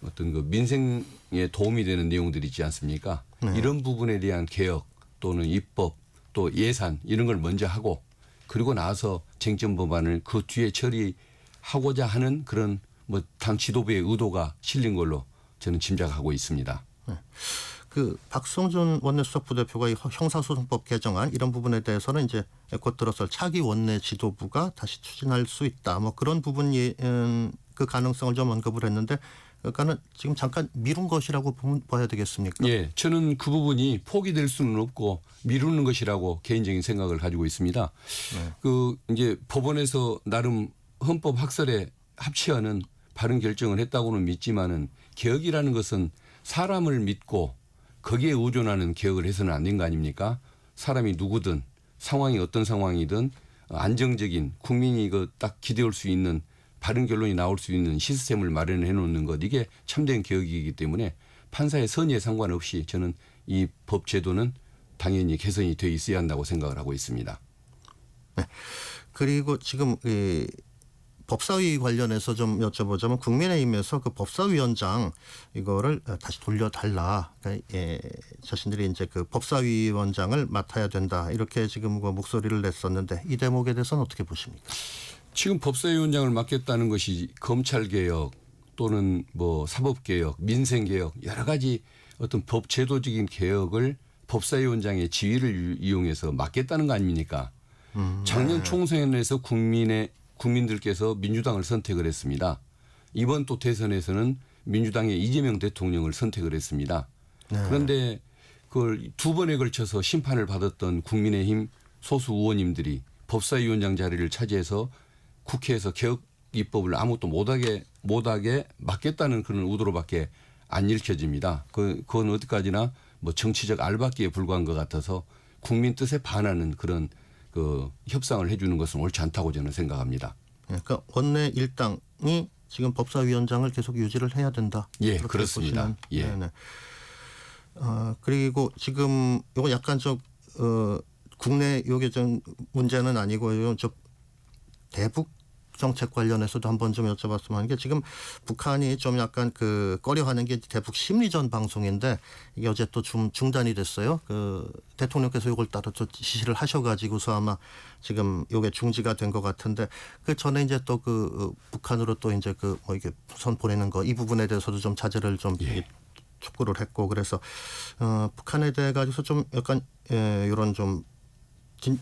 어떤 그 민생에 도움이 되는 내용들이 있지 않습니까? 네. 이런 부분에 대한 개혁 또는 입법 또 예산 이런 걸 먼저 하고 그리고 나서 쟁점 법안을 그 뒤에 처리하고자 하는 그런 뭐 당 지도부의 의도가 실린 걸로 저는 짐작하고 있습니다. 네. 그 박성준 원내수석 부대표가 이 형사소송법 개정안 이런 부분에 대해서는 이제 곧 들어서 차기 원내 지도부가 다시 추진할 수 있다. 뭐 그런 부분이 그 가능성을 좀 언급을 했는데 그러니까는 지금 잠깐 미룬 것이라고 봐야 되겠습니까? 예, 저는 그 부분이 포기될 수는 없고 미루는 것이라고 개인적인 생각을 가지고 있습니다. 네. 그 이제 법원에서 나름 헌법 학설에 합치하는 바른 결정을 했다고는 믿지만은 개혁이라는 것은 사람을 믿고 거기에 의존하는 개혁을 해서는 안 된 거 아닙니까? 사람이 누구든 상황이 어떤 상황이든 안정적인 국민이 딱 기대할 수 있는 바른 결론이 나올 수 있는 시스템을 마련해 놓는 것 이게 참된 개혁이기 때문에 판사의 선의에 상관없이 저는 이 법 제도는 당연히 개선이 돼 있어야 한다고 생각을 하고 있습니다. 네. 그리고 지금 법사위 관련해서 좀 여쭤보자면 국민의힘에서 그 법사위원장 이거를 다시 돌려달라. 그러니까 자신들이 이제 그 법사위원장을 맡아야 된다. 이렇게 지금 그 목소리를 냈었는데 이 대목에 대해서는 어떻게 보십니까? 지금 법사위원장을 맡겠다는 것이 검찰개혁 또는 뭐 사법개혁, 민생개혁 여러 가지 어떤 법 제도적인 개혁을 법사위원장의 지위를 이용해서 맡겠다는 거 아닙니까? 작년 네. 총선에서 국민들께서 민주당을 선택을 했습니다. 이번 또 대선에서는 민주당의 이재명 대통령을 선택을 했습니다. 네. 그런데 그걸 두 번에 걸쳐서 심판을 받았던 국민의힘 소수 의원님들이 법사위원장 자리를 차지해서 국회에서 개혁 입법을 아무것도 못하게 막겠다는 그런 의도로밖에 안 읽혀집니다. 그건 어디까지나 뭐 정치적 알박기에 불과한 것 같아서 국민 뜻에 반하는 그런 그 협상을 해주는 것은 옳지 않다고 저는 생각합니다. 그러니까 원내 일당이 지금 법사위원장을 계속 유지를 해야 된다. 예, 그렇게 그렇습니다. 보시는, 예. 네네. 그리고 지금 이거 약간 국내 요게 좀 문제는 아니고요. 대북 정책 관련해서도 한번 좀 여쭤봤으면 하는 게 지금 북한이 좀 약간 꺼려하는 게 대북 심리전 방송인데 이게 어제 또 좀 중단이 됐어요. 대통령께서 이걸 따로 또 지시를 하셔가지고서 아마 지금 요게 중지가 된 것 같은데 그 전에 이제 또 북한으로 또 이제 이게 선 보내는 거 이 부분에 대해서도 좀 자제를 좀 예. 촉구를 했고 그래서 북한에 대해 가지고서 좀 약간 이런 좀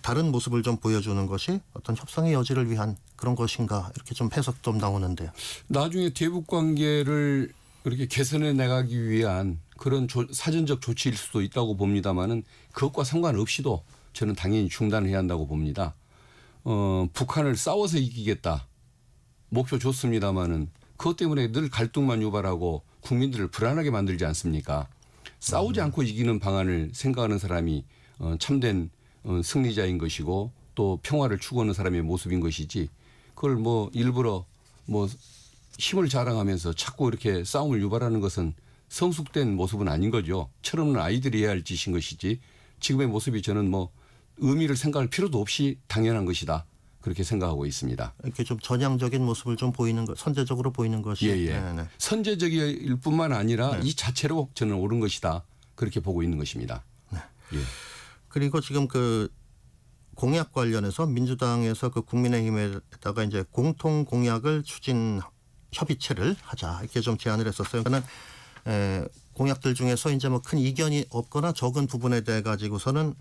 다른 모습을 좀 보여주는 것이 어떤 협상의 여지를 위한 그런 것인가 이렇게 좀 해석 좀 나오는데요. 나중에 대북 관계를 이렇게 개선해 나가기 위한 그런 사전적 조치일 수도 있다고 봅니다만은 그것과 상관없이도 저는 당연히 중단해야 한다고 봅니다. 북한을 싸워서 이기겠다. 목표 좋습니다만은 그것 때문에 늘 갈등만 유발하고 국민들을 불안하게 만들지 않습니까? 싸우지 않고 이기는 방안을 생각하는 사람이 참된 승리자인 것이고 또 평화를 추구하는 사람의 모습인 것이지 그걸 일부러 힘을 자랑하면서 자꾸 이렇게 싸움을 유발하는 것은 성숙된 모습은 아닌 거죠. 철없는 아이들이 해야 할 짓인 것이지 지금의 모습이 저는 의미를 생각할 필요도 없이 당연한 것이다. 그렇게 생각하고 있습니다. 이렇게 좀 전향적인 모습을 좀 보이는 것, 선제적으로 보이는 것이. 예. 네네. 선제적일 뿐만 아니라 네. 이 자체로 저는 옳은 것이다. 그렇게 보고 있는 것입니다. 네. 예. 그리고 지금 공약 관련해서 민주당에서 국민의힘에다가 이제 공통 공약을 추진 협의체를 하자 이렇게 좀 제안을 했었어요. 그러니까 공약들 중에서 이제 큰 이견이 없거나 적은 부분에 대해 가지고서는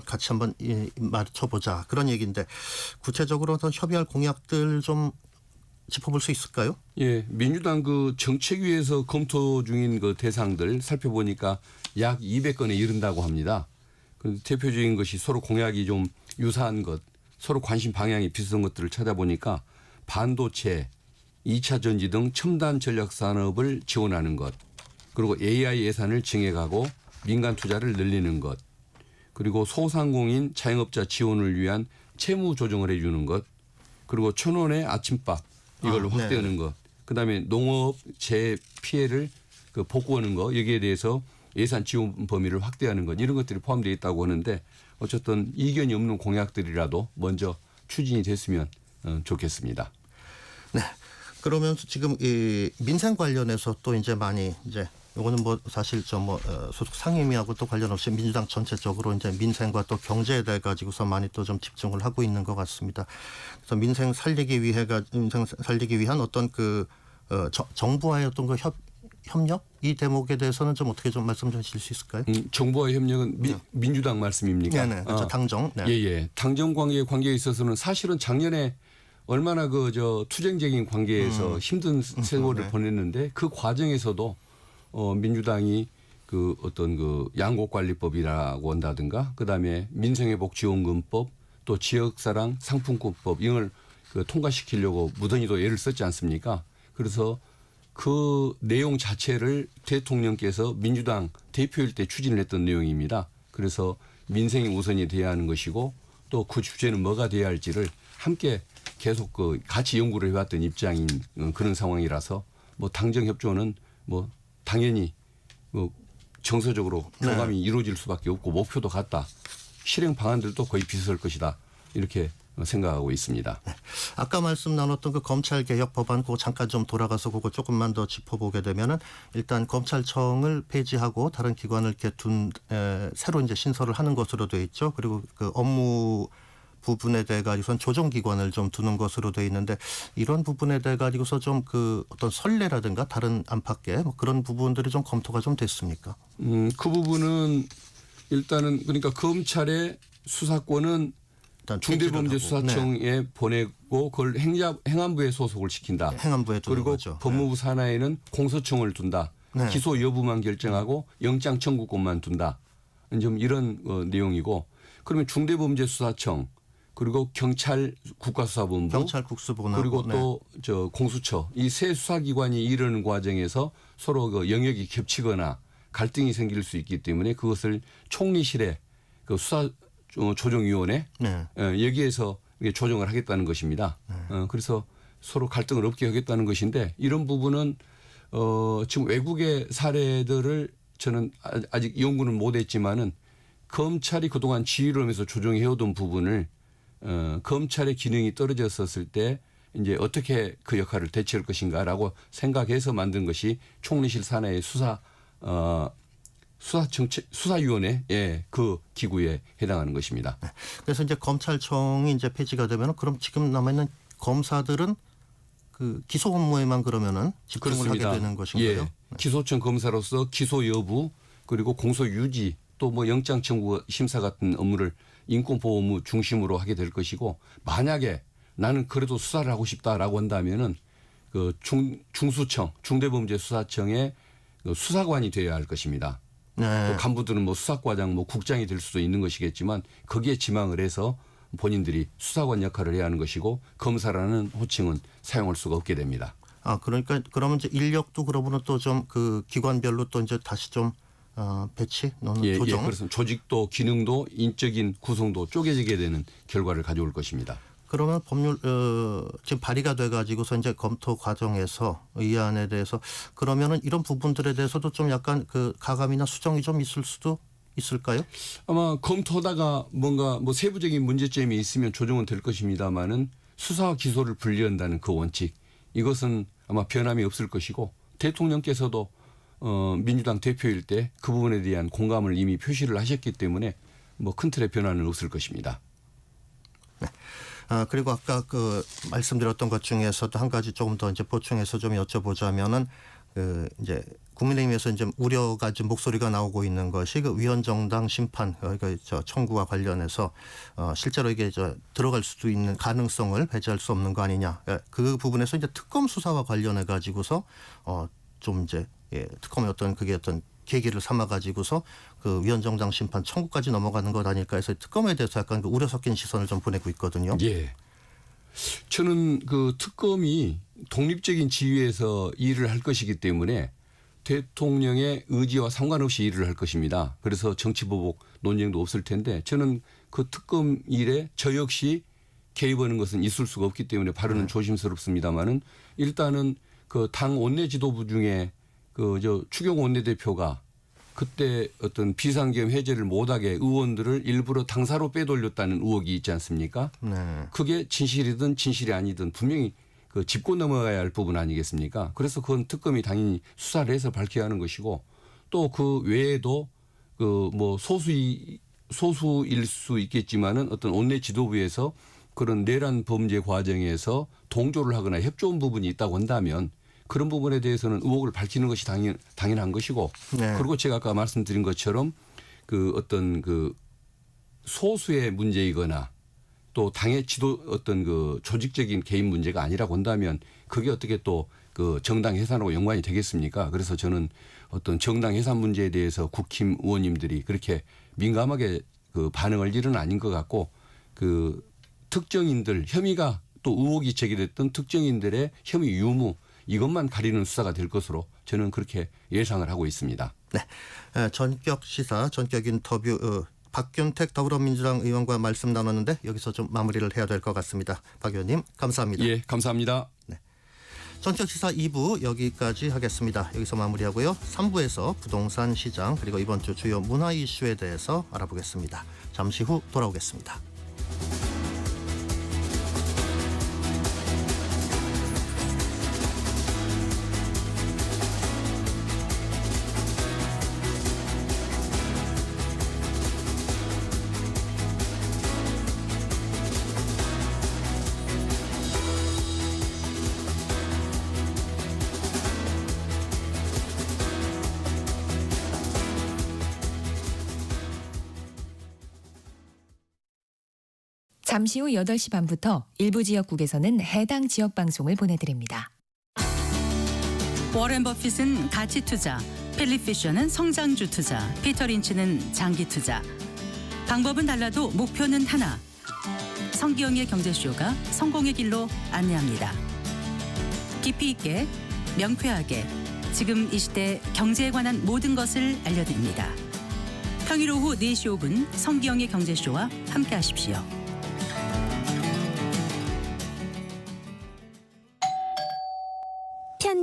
같이 한번 맞춰보자 그런 얘기인데 구체적으로 어떤 협의할 공약들 좀 짚어볼 수 있을까요? 예, 민주당 정책위에서 검토 중인 대상들 살펴보니까 약 200건에 이른다고 합니다. 대표적인 것이 서로 공약이 좀 유사한 것, 서로 관심 방향이 비슷한 것들을 찾아보니까 반도체, 2차 전지 등 첨단 전략 산업을 지원하는 것, 그리고 AI 예산을 증액하고 민간 투자를 늘리는 것, 그리고 소상공인 자영업자 지원을 위한 채무 조정을 해주는 것, 그리고 1,000원의 아침밥 이걸로 확대하는 것, 그다음에 농업 재해 피해를 복구하는 것 여기에 대해서 예산 지원 범위를 확대하는 것 이런 것들이 포함되어 있다고 하는데 어쨌든 이견이 없는 공약들이라도 먼저 추진이 됐으면 좋겠습니다. 네. 그러면 지금 이 민생 관련해서 또 이제 많이 요거는 사실 소속 상임위하고 또 관련 없이 민주당 전체적으로 이제 민생과 또 경제에 대해 가지고서 많이 또 좀 집중을 하고 있는 것 같습니다. 그래서 민생 살리기 위한 어떤 정부와의 어떤 협력 이 대목에 대해서는 좀 어떻게 좀 말씀 좀 해주실 수 있을까요? 정부와 협력은 민주당 말씀입니까? 네네. 그렇죠. 당정. 네. 예. 당정 관계에 있어서는 사실은 작년에 얼마나 투쟁적인 관계에서 힘든 세월을 보냈는데 그 과정에서도 민주당이 어떤 양곡관리법이라고 한다든가 그다음에 민생회복지원금법 또 지역사랑 상품권법 이걸 통과시키려고 무던히도 애를 썼지 않습니까? 그래서 그 내용 자체를 대통령께서 민주당 대표일 때 추진을 했던 내용입니다. 그래서 민생이 우선이 돼야 하는 것이고 또 그 주제는 뭐가 돼야 할지를 함께 계속 같이 연구를 해왔던 입장인 그런 상황이라서 당정 협조는 당연히 정서적으로 교감이 이루어질 수밖에 없고 목표도 같다. 실행 방안들도 거의 비슷할 것이다. 이렇게 생각하고 있습니다. 네. 아까 말씀 나눴던 검찰 개혁 법안 그거 잠깐 좀 돌아가서 그거 조금만 더 짚어보게 되면은 일단 검찰청을 폐지하고 다른 기관을 이렇게 새로 이제 신설을 하는 것으로 돼 있죠. 그리고 업무 부분에 대해 가지고선 조정기관을 좀 두는 것으로 돼 있는데 이런 부분에 대해 가지고서 좀 어떤 선례라든가 다른 안팎의 그런 부분들이 좀 검토가 좀 됐습니까? 그 부분은 일단은 그러니까 검찰의 수사권은 중대범죄수사청에 보내고 그걸 행안부에 소속을 시킨다. 행안부에 두는 그리고 거죠. 법무부 산하에는 공소청을 둔다. 네. 기소 여부만 결정하고 영장 청구권만 둔다. 좀 이런 내용이고 그러면 중대범죄수사청 그리고 경찰 국가수사본부, 경찰 국수본하고 그리고 또 공수처 이 세 수사기관이 이르는 과정에서 서로 영역이 겹치거나 갈등이 생길 수 있기 때문에 그것을 총리실에 수사 조정위원회 네. 여기에서 조정을 하겠다는 것입니다. 그래서 서로 갈등을 없게 하겠다는 것인데 이런 부분은 지금 외국의 사례들을 저는 아직 연구는 못했지만은 검찰이 그동안 지휘를 하면서 조정해오던 부분을 검찰의 기능이 떨어졌었을 때 이제 어떻게 그 역할을 대체할 것인가라고 생각해서 만든 것이 총리실 산하의 수사위원회 그 기구에 해당하는 것입니다. 그래서 이제 검찰청이 이제 폐지가 되면 그럼 지금 남아있는 검사들은 그 기소 업무에만 그러면은 집중을 그렇습니다. 하게 되는 것인가요? 예. 기소청 검사로서 기소 여부 그리고 공소 유지 또 뭐 영장 청구 심사 같은 업무를 인권보호 업무 중심으로 하게 될 것이고 만약에 나는 그래도 수사를 하고 싶다라고 한다면은 그 중수청 중대범죄수사청의 그 수사관이 되어야 할 것입니다. 네. 또 간부들은 뭐 수사과장 뭐 국장이 될 수도 있는 것이겠지만 거기에 지망을 해서 본인들이 수사관 역할을 해야 하는 것이고 검사라는 호칭은 사용할 수가 없게 됩니다. 아 그러니까 그러면 이제 인력도 그러면 또 좀 그 기관별로 또 이제 다시 좀 배치 너는 조정. 예, 그래서 조직도 기능도 인적인 구성도 쪼개지게 되는 결과를 가져올 것입니다. 그러면 법률 지금 발의가 돼가지고서 이제 검토 과정에서 이 안에 대해서 그러면은 이런 부분들에 대해서도 좀 약간 그 가감이나 수정이 좀 있을 수도 있을까요? 아마 검토하다가 뭔가 뭐 세부적인 문제점이 있으면 조정은 될 것입니다만은 수사와 기소를 분리한다는 그 원칙 이것은 아마 변함이 없을 것이고 대통령께서도 민주당 대표일 때 그 부분에 대한 공감을 이미 표시를 하셨기 때문에 뭐 큰 틀의 변화는 없을 것입니다. 네. 그리고 아까 그 말씀드렸던 것 중에서도 한 가지 조금 더 이제 보충해서 좀 여쭤보자면은 그 이제 국민의힘에서 이제 우려가 좀 목소리가 나오고 있는 것이 그 위헌정당 심판 그 청구와 관련해서 실제로 이게 들어갈 수도 있는 가능성을 배제할 수 없는 거 아니냐. 그 부분에서 이제 특검 수사와 관련해 가지고서 좀 이제 특검의 어떤 그게 어떤 계기를 삼아 가지고서 그 위헌정당 심판 청구까지 넘어가는 것 아닐까 해서 특검에 대해서 약간 그 우려 섞인 시선을 좀 보내고 있거든요. 예. 저는 그 특검이 독립적인 지위에서 일을 할 것이기 때문에 대통령의 의지와 상관없이 일을 할 것입니다. 그래서 정치보복 논쟁도 없을 텐데 저는 그 특검 일에 저 역시 개입하는 것은 있을 수가 없기 때문에 발언은 조심스럽습니다만은 일단은 그 당 원내 지도부 중에 그 추경 원내대표가 그때 어떤 비상계엄 해제를 못하게 의원들을 일부러 당사로 빼돌렸다는 의혹이 있지 않습니까? 네. 그게 진실이든 진실이 아니든 분명히 그 짚고 넘어가야 할 부분 아니겠습니까? 그래서 그건 특검이 당연히 수사를 해서 밝혀야 하는 것이고 또 그 외에도 그 뭐 소수일 수 있겠지만은 어떤 원내 지도부에서 그런 내란 범죄 과정에서 동조를 하거나 협조한 부분이 있다고 한다면 그런 부분에 대해서는 의혹을 밝히는 것이 당연한 것이고 네. 그리고 제가 아까 말씀드린 것처럼 그 어떤 그 소수의 문제이거나 또 당의 어떤 그 조직적인 개인 문제가 아니라고 한다면 그게 어떻게 또 그 정당 해산하고 연관이 되겠습니까? 그래서 저는 어떤 정당 해산 문제에 대해서 국힘 의원님들이 그렇게 민감하게 그 반응할 일은 아닌 것 같고 그 특정인들 혐의가 또 의혹이 제기됐던 특정인들의 혐의 유무 이것만 가리는 수사가 될 것으로 저는 그렇게 예상을 하고 있습니다. 네. 전격 시사, 전격 인터뷰 박균택 더불어민주당 의원과 말씀 나눴는데 여기서 좀 마무리를 해야 될 것 같습니다. 박 의원님 감사합니다. 예, 감사합니다. 네. 전격 시사 2부 여기까지 하겠습니다. 여기서 마무리하고요. 3부에서 부동산 시장 그리고 이번 주 주요 문화 이슈에 대해서 알아보겠습니다. 잠시 후 돌아오겠습니다. 잠시 후 8시 반부터 일부 지역국에서는 해당 지역 방송을 보내드립니다. 워렌 버핏은 가치 투자, 필립 피셔는 성장주 투자, 피터 린치는 장기 투자. 방법은 달라도 목표는 하나. 성기영의 경제쇼가 성공의 길로 안내합니다. 깊이 있게, 명쾌하게, 지금 이 시대 경제에 관한 모든 것을 알려드립니다. 평일 오후 4시 5분 성기영의 경제쇼와 함께하십시오.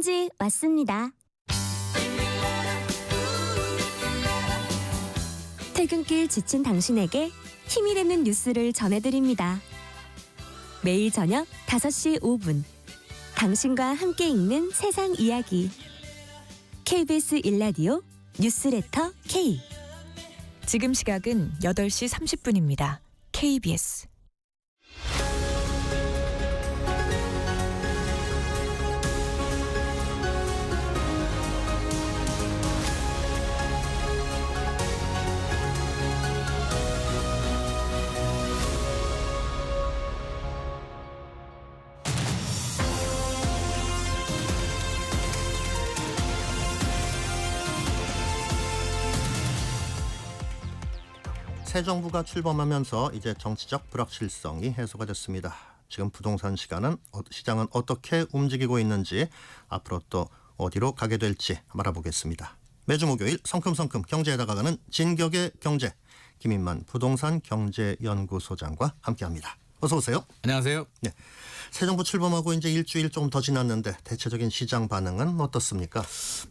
퀴즈 왔습니다. 퇴근길 지친 당신에게 힘이 되는 뉴스를 전해드립니다. 매일 저녁 5시 5분 당신과 함께 읽는 세상 이야기 KBS 1라디오 뉴스레터 K. 지금 시각은 8시 30분입니다. KBS. 새 정부가 출범하면서 이제 정치적 불확실성이 해소가 됐습니다. 지금 부동산 시장은 어떻게 움직이고 있는지 앞으로 또 어디로 가게 될지 알아보겠습니다. 매주 목요일 성큼성큼 경제에 다가가는 진격의 경제, 김인만 부동산 경제연구소장과 함께합니다. 어서 오세요. 안녕하세요. 네, 새 정부 출범하고 이제 일주일 조금 더 지났는데 대체적인 시장 반응은 어떻습니까?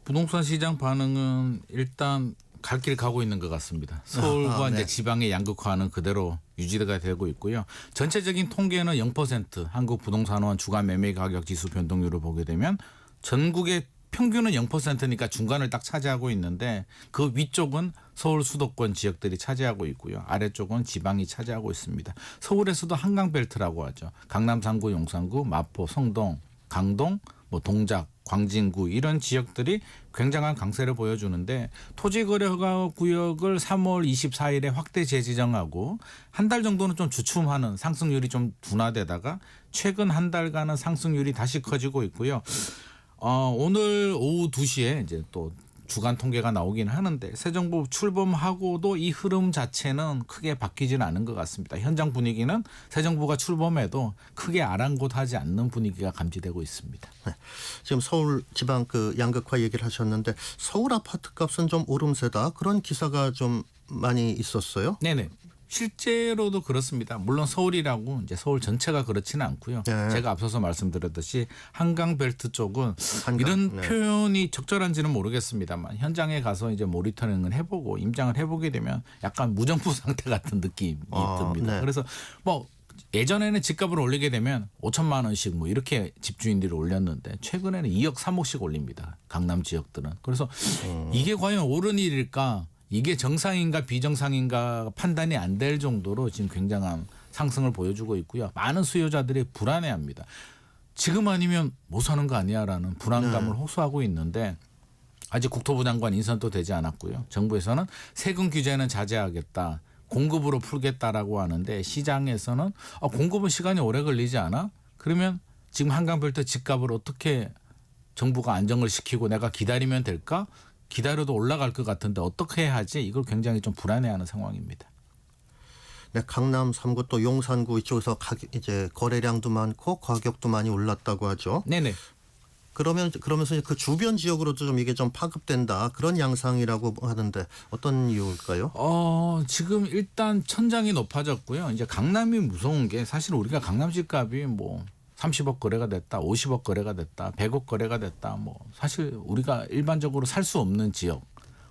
부동산 시장 반응은 일단 갈 길 가고 있는 것 같습니다. 서울과 네. 이제 지방의 양극화는 그대로 유지가 되고 있고요. 전체적인 통계는 0%, 한국부동산원 주간 매매 가격 지수 변동률을 보게 되면 전국의 평균은 0%니까 중간을 딱 차지하고 있는데 그 위쪽은 서울 수도권 지역들이 차지하고 있고요. 아래쪽은 지방이 차지하고 있습니다. 서울에서도 한강벨트라고 하죠. 강남 3구, 용산구, 마포, 성동, 강동, 동작, 광진구 이런 지역들이 굉장한 강세를 보여주는데 토지거래구역을 3월 24일에 확대 재지정하고 한 달 정도는 좀 주춤하는 상승률이 좀 둔화되다가 최근 한 달간은 상승률이 다시 커지고 있고요. 오늘 오후 2시에 이제 또 주간 통계가 나오긴 하는데 새 정부 출범하고도 이 흐름 자체는 크게 바뀌지는 않은 것 같습니다. 현장 분위기는 새 정부가 출범해도 크게 아랑곳하지 않는 분위기가 감지되고 있습니다. 네, 지금 서울 지방 그 양극화 얘기를 하셨는데 서울 아파트 값은 좀 오름세다 그런 기사가 좀 많이 있었어요. 네네. 실제로도 그렇습니다. 물론 서울이라고 이제 서울 전체가 그렇지는 않고요. 네. 제가 앞서서 말씀드렸듯이 한강벨트 쪽은 한강, 이런 네. 표현이 적절한지는 모르겠습니다만 현장에 가서 이제 모니터링을 해보고 임장을 해보게 되면 약간 무정부 상태 같은 느낌이 듭니다. 네. 그래서 예전에는 집값을 올리게 되면 5천만 원씩 이렇게 집주인들이 올렸는데 최근에는 2억 3억씩 올립니다. 강남 지역들은. 그래서 이게 과연 옳은 일일까? 이게 정상인가 비정상인가 판단이 안 될 정도로 지금 굉장한 상승을 보여주고 있고요. 많은 수요자들이 불안해합니다. 지금 아니면 못 사는 거 아니야라는 불안감을 호소하고 있는데 아직 국토부 장관 인선도 되지 않았고요. 정부에서는 세금 규제는 자제하겠다. 공급으로 풀겠다라고 하는데 시장에서는 공급은 시간이 오래 걸리지 않아? 그러면 지금 한강벨트 집값을 어떻게 정부가 안정을 시키고 내가 기다리면 될까? 기다려도 올라갈 것 같은데 어떻게 해야 하지? 이걸 굉장히 좀 불안해하는 상황입니다. 네, 강남 3구 또 용산구 이쪽에서 이제 거래량도 많고 가격도 많이 올랐다고 하죠. 네네. 그러면서 그 주변 지역으로도 좀 이게 좀 파급된다 그런 양상이라고 하는데 어떤 이유일까요? 지금 일단 천장이 높아졌고요. 이제 강남이 무서운 게 사실 우리가 강남 집값이 30억 거래가 됐다, 50억 거래가 됐다, 100억 거래가 됐다. 사실 우리가 일반적으로 살 수 없는 지역,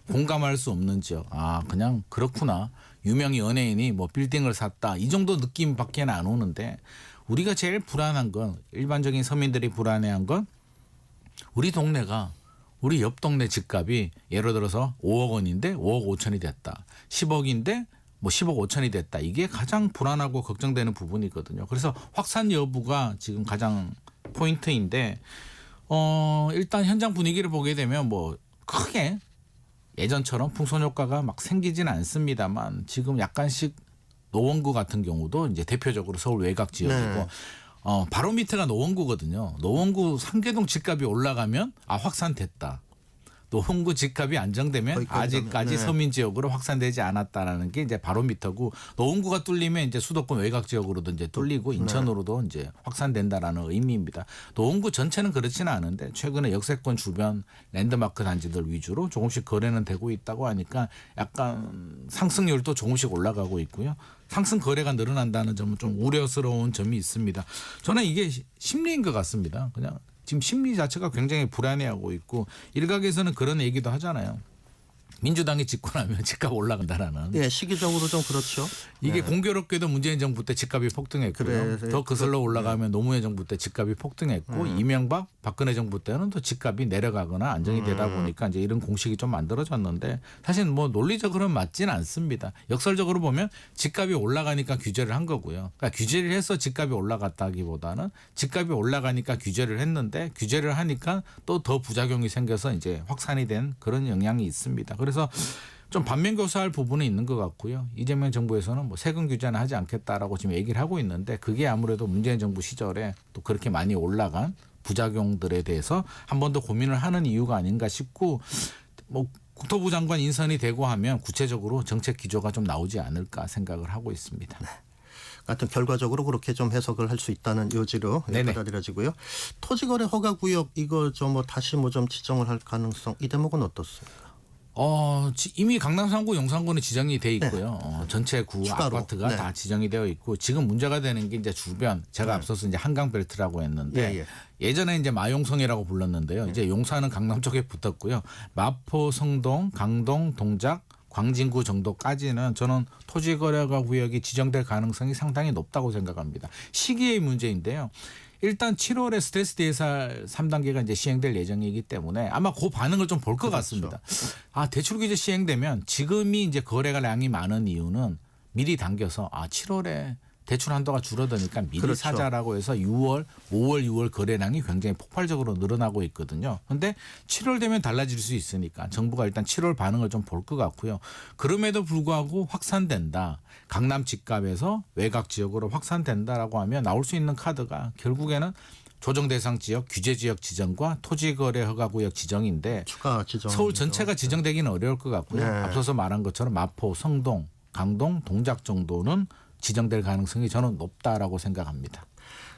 공감할 수 없는 지역. 그냥 그렇구나. 유명 연예인이 빌딩을 샀다. 이 정도 느낌밖에 안 오는데 우리가 제일 불안한 건 일반적인 서민들이 불안해한 건 우리 동네가 우리 옆 동네 집값이 예를 들어서 5억 원인데 5억 5천이 됐다. 10억인데 10억 5천이 됐다. 이게 가장 불안하고 걱정되는 부분이거든요. 그래서 확산 여부가 지금 가장 포인트인데 일단 현장 분위기를 보게 되면 크게 예전처럼 풍선 효과가 막 생기지는 않습니다만 지금 약간씩 노원구 같은 경우도 이제 대표적으로 서울 외곽 지역이고 네. 바로 밑에가 노원구거든요. 노원구 상계동 집값이 올라가면 확산됐다. 노원구 집값이 안정되면 아직까지 네. 서민 지역으로 확산되지 않았다라는 게 이제 바로미터고 노원구가 뚫리면 이제 수도권 외곽 지역으로도 이제 뚫리고 인천으로도 이제 확산된다라는 의미입니다. 노원구 전체는 그렇지는 않은데 최근에 역세권 주변 랜드마크 단지들 위주로 조금씩 거래는 되고 있다고 하니까 약간 상승률도 조금씩 올라가고 있고요. 상승 거래가 늘어난다는 점은 좀 우려스러운 점이 있습니다. 저는 이게 심리인 것 같습니다. 그냥 지금 심리 자체가 굉장히 불안해하고 있고 일각에서는 그런 얘기도 하잖아요. 민주당이 집권하면 집값 올라간다라는. 예, 시기적으로 좀 그렇죠. 이게 네. 공교롭게도 문재인 정부 때 집값이 폭등했고요. 더 거슬러 올라가면 노무현 정부 때 집값이 폭등했고 이명박, 박근혜 정부 때는 또 집값이 내려가거나 안정이 되다 보니까 이제 이런 공식이 좀 만들어졌는데 사실 뭐 논리적으로는 맞지는 않습니다. 역설적으로 보면 집값이 올라가니까 규제를 한 거고요. 그러니까 규제를 해서 집값이 올라갔다기보다는 집값이 올라가니까 규제를 했는데 규제를 하니까 또 더 부작용이 생겨서 이제 확산이 된 그런 영향이 있습니다. 그래서 좀 반면교사할 부분은 있는 것 같고요. 이재명 정부에서는 뭐 세금 규제는 하지 않겠다라고 지금 얘기를 하고 있는데 그게 아무래도 문재인 정부 시절에 또 그렇게 많이 올라간 부작용들에 대해서 한 번 더 고민을 하는 이유가 아닌가 싶고 뭐 국토부 장관 인선이 되고 하면 구체적으로 정책 기조가 좀 나오지 않을까 생각을 하고 있습니다. 하여튼 결과적으로 그렇게 좀 해석을 할 수 있다는 요지로 받아들여지고요. 토지거래 허가구역 이거 좀 뭐 다시 뭐 좀 지정을 할 가능성 이 대목은 어떻습니까? 이미 강남 3구 용산구는 지정이 돼 있고요. 전체 구 추가로. 아파트가 다 지정이 되어 있고 지금 문제가 되는 게 이제 주변 제가 앞서서 이제 한강벨트라고 했는데 예전에 이제 마용성이라고 불렀는데요. 이제 용산은 강남 쪽에 붙었고요. 마포, 성동, 강동, 동작 광진구 정도까지는 저는 토지거래가 구역이 지정될 가능성이 상당히 높다고 생각합니다. 시기의 문제인데요. 일단 7월에 스트레스 DSR 3단계가 이제 시행될 예정이기 때문에 아마 그 반응을 좀 볼 것 같습니다. 대출 규제 시행되면 지금이 이제 거래량이 많은 이유는 미리 당겨서 7월에 대출 한도가 줄어드니까 미리 사자라고 해서 6월, 5월, 6월 거래량이 굉장히 폭발적으로 늘어나고 있거든요. 그런데 7월 되면 달라질 수 있으니까 정부가 일단 7월 반응을 좀 볼 것 같고요. 그럼에도 불구하고 확산된다. 강남 집값에서 외곽 지역으로 확산된다라고 하면 나올 수 있는 카드가 결국에는 조정 대상 지역, 규제 지역 지정과 토지거래 허가구역 지정인데 추가 지정. 서울 전체가 지정되기는 어려울 것 같고요. 앞서서 말한 것처럼 마포, 성동, 강동, 동작 정도는 지정될 가능성이 저는 높다라고 생각합니다.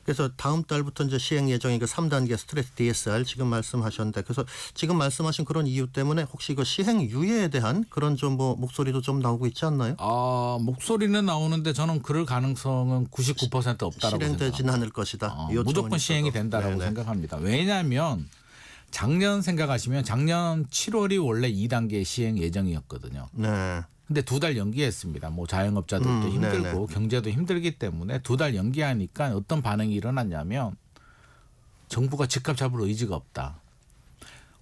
그래서 다음 달부터 이제 시행 예정인 그 3단계 스트레스 DSR 지금 말씀하셨는데 그래서 지금 말씀하신 그런 이유 때문에 혹시 그 시행 유예에 대한 그런 좀 뭐 목소리도 좀 나오고 있지 않나요? 목소리는 나오는데 저는 그럴 가능성은 99% 없다라고 실행되지는 생각합니다. 않을 것이다. 무조건 시행이 된다라고 생각합니다. 왜냐하면 작년 생각하시면 작년 7월이 원래 2단계 시행 예정이었거든요. 네. 근데 2달 연기했습니다. 뭐 자영업자들도 힘들고 경제도 힘들기 때문에 2달 연기하니까 어떤 반응이 일어났냐면 정부가 집값 잡을 의지가 없다.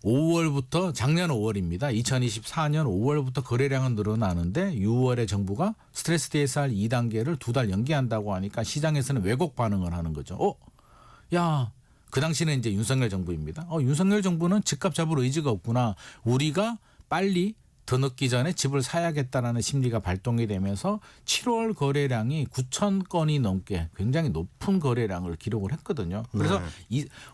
5월부터 작년 5월입니다. 2024년 5월부터 거래량은 늘어나는데 6월에 정부가 스트레스 DSR 2단계를 2달 연기한다고 하니까 시장에서는 왜곡 반응을 하는 거죠. 그 당시는 이제 윤석열 정부입니다. 윤석열 정부는 집값 잡을 의지가 없구나. 우리가 빨리 더 늦기 전에 집을 사야겠다라는 심리가 발동이 되면서 7월 거래량이 9천 건이 넘게 굉장히 높은 거래량을 기록을 했거든요. 그래서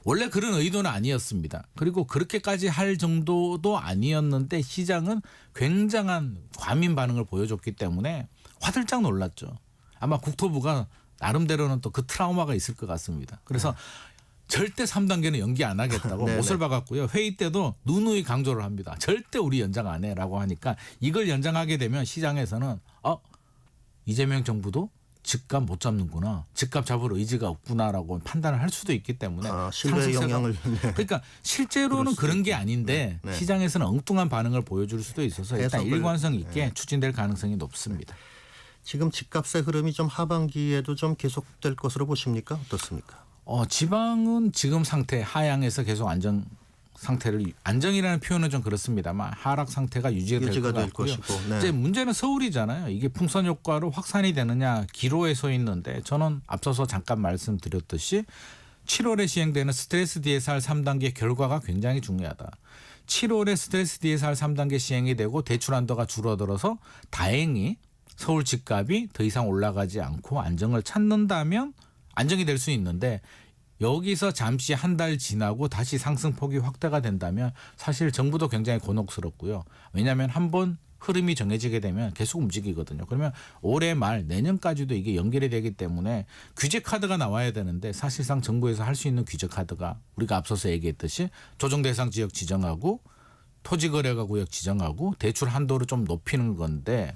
원래 그런 의도는 아니었습니다. 그리고 그렇게까지 할 정도도 아니었는데 시장은 굉장한 과민 반응을 보여줬기 때문에 화들짝 놀랐죠. 아마 국토부가 나름대로는 또 그 트라우마가 있을 것 같습니다. 그래서 절대 3단계는 연기 안 하겠다고 못을 박았고요. 회의 때도 누누이 강조를 합니다. 절대 우리 연장 안 해라고 하니까 이걸 연장하게 되면 시장에서는 이재명 정부도 집값 못 잡는구나. 집값 잡을 의지가 없구나라고 판단을 할 수도 있기 때문에 신뢰 영향을. 그러니까 실제로는 그런 게 아닌데 시장에서는 엉뚱한 반응을 보여줄 수도 있어서 일단 일관성 있게 추진될 가능성이 높습니다. 지금 집값의 흐름이 좀 하반기에도 좀 계속될 것으로 보십니까? 어떻습니까? 지방은 지금 상태 하향에서 계속 안정이라는 표현은 좀 그렇습니다만 하락 상태가 유지가 될 것 같고요. 이제 문제는 서울이잖아요. 이게 풍선 효과로 확산이 되느냐 기로에 서 있는데 저는 앞서서 잠깐 말씀드렸듯이 7월에 시행되는 스트레스 DSR 3단계 결과가 굉장히 중요하다. 7월에 스트레스 DSR 3단계 시행이 되고 대출 한도가 줄어들어서 다행히 서울 집값이 더 이상 올라가지 않고 안정을 찾는다면 안정이 될 수 있는데 여기서 잠시 한 달 지나고 다시 상승폭이 확대가 된다면 사실 정부도 굉장히 곤혹스럽고요. 왜냐하면 한번 흐름이 정해지게 되면 계속 움직이거든요. 그러면 올해 말 내년까지도 이게 연결이 되기 때문에 규제 카드가 나와야 되는데 사실상 정부에서 할 수 있는 규제 카드가 우리가 앞서서 얘기했듯이 조정 대상 지역 지정하고 토지거래가 구역 지정하고 대출 한도를 좀 높이는 건데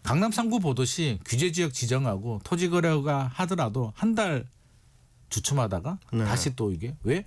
강남 3구 보듯이 규제 지역 지정하고 토지거래가 하더라도 한 달 주춤하다가 다시 또 이게 왜